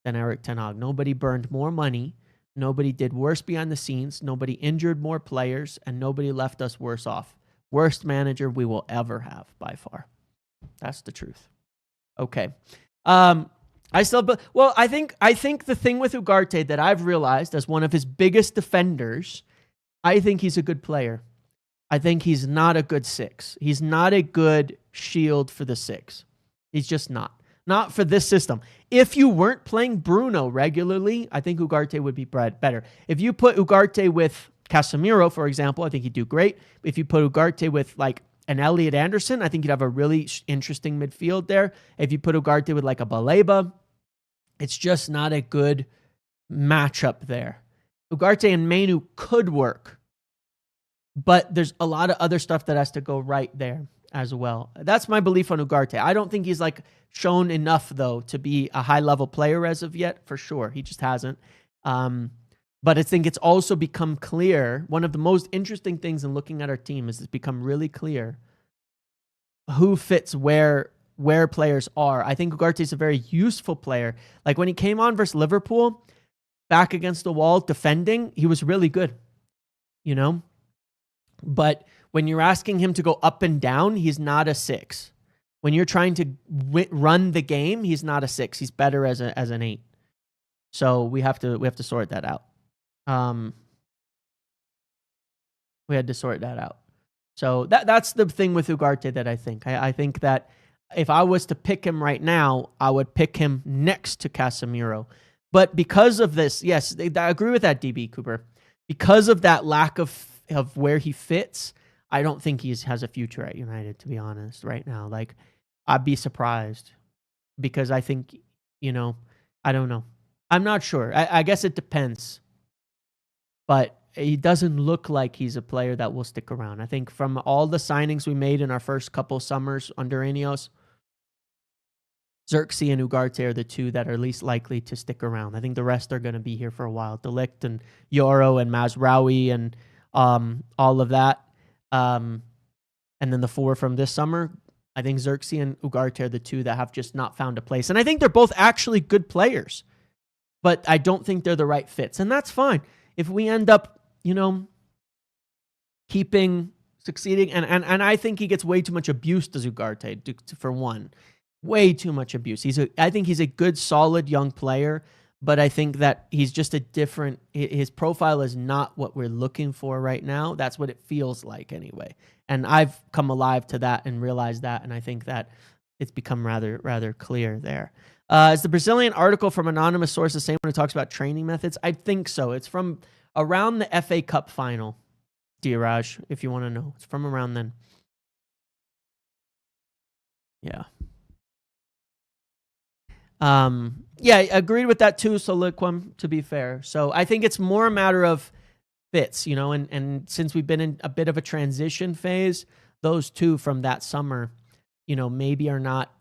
than Erik Ten Hag. Nobody burned more money. Nobody did worse behind the scenes. Nobody injured more players. And nobody left us worse off. Worst manager we will ever have by far. That's the truth. Okay. I think the thing with Ugarte that I've realized as one of his biggest defenders, I think he's a good player. I think he's not a good six. He's not a good shield for the six. He's just not. Not for this system. If you weren't playing Bruno regularly, I think Ugarte would be better. If you put Ugarte with Casemiro, for example, I think he'd do great. If you put Ugarte with like an Elliot Anderson, I think you'd have a really interesting midfield there. If you put Ugarte with like a Baleba, it's just not a good matchup there. Ugarte and Menu could work, but there's a lot of other stuff that has to go right there as well. That's my belief on Ugarte. I don't think he's like shown enough though to be a high level player as of yet, for sure. He just hasn't. But I think it's also become clear. One of the most interesting things in looking at our team is it's become really clear who fits where players are. I think Ugarte is a very useful player. Like when he came on versus Liverpool, back against the wall, defending, he was really good, you know? But when you're asking him to go up and down, he's not a six. When you're trying to run the game, he's not a six. He's better as an 8. So we have to sort that out. We had to sort that out. So that's the thing with Ugarte that I think. I think that if I was to pick him right now, I would pick him next to Casemiro. But because of this, yes, I agree with that, DB Cooper. Because of that lack of where he fits, I don't think he has a future at United, to be honest, right now. Like, I'd be surprised because I think, you know, I don't know. I'm not sure. I guess it depends. But he doesn't look like he's a player that will stick around. I think from all the signings we made in our first couple summers under Ineos, Xerxes and Ugarte are the two that are least likely to stick around. I think the rest are going to be here for a while. De Ligt and Yoro and Mazraoui and all of that. And then the 4 from this summer, I think Xerxes and Ugarte are the 2 that have just not found a place. And I think they're both actually good players, but I don't think they're the right fits. And that's fine. If we end up, you know, keeping succeeding. And I think he gets way too much abuse to Ugarte, for one. Way too much abuse. I think he's a good, solid young player, but I think that he's just a different, his profile is not what we're looking for right now. That's what it feels like anyway. And I've come alive to that and realized that, and I think that it's become rather clear there. Is the Brazilian article from anonymous source the same when it talks about training methods? I think so. It's from around the FA Cup final, Diraj, if you want to know. It's from around then. Yeah. Yeah, I agreed with that too, Soliquum, to be fair. So I think it's more a matter of fits, you know, and since we've been in a bit of a transition phase, those two from that summer, you know, maybe are not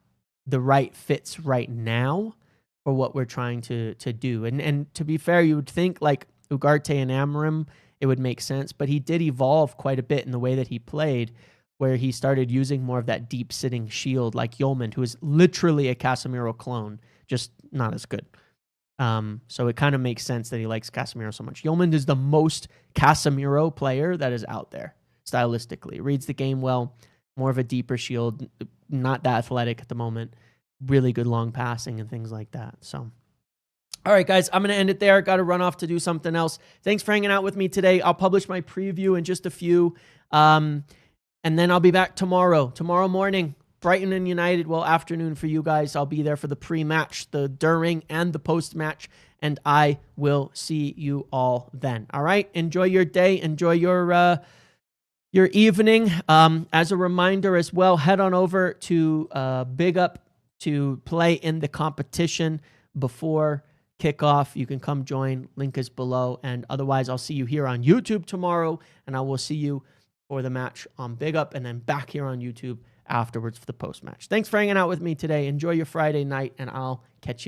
the right fits right now for what we're trying to do. And to be fair, you would think like Ugarte and Amorim, it would make sense, but he did evolve quite a bit in the way that he played, where he started using more of that deep sitting shield like Yeoman, who is literally a Casemiro clone, just not as good. So it kind of makes sense that he likes Casemiro so much. Yeoman is the most Casemiro player that is out there, stylistically. Reads the game well, more of a deeper shield, not that athletic at the moment. Really good long passing and things like that. So, all right, guys, I'm going to end it there. Got to run off to do something else. Thanks for hanging out with me today. I'll publish my preview in just a few. And then I'll be back tomorrow morning, Brighton and United. Well, afternoon for you guys. I'll be there for the pre-match, the during, and the post-match. And I will see you all then. All right? Enjoy your day. Enjoy your evening. As a reminder as well, head on over to Big Up to play in the competition before kickoff. You can come join. Link is below. And otherwise, I'll see you here on YouTube tomorrow. And I will see you for the match on Big Up, and then back here on YouTube afterwards for the post-match. Thanks for hanging out with me today. Enjoy your Friday night, and I'll catch you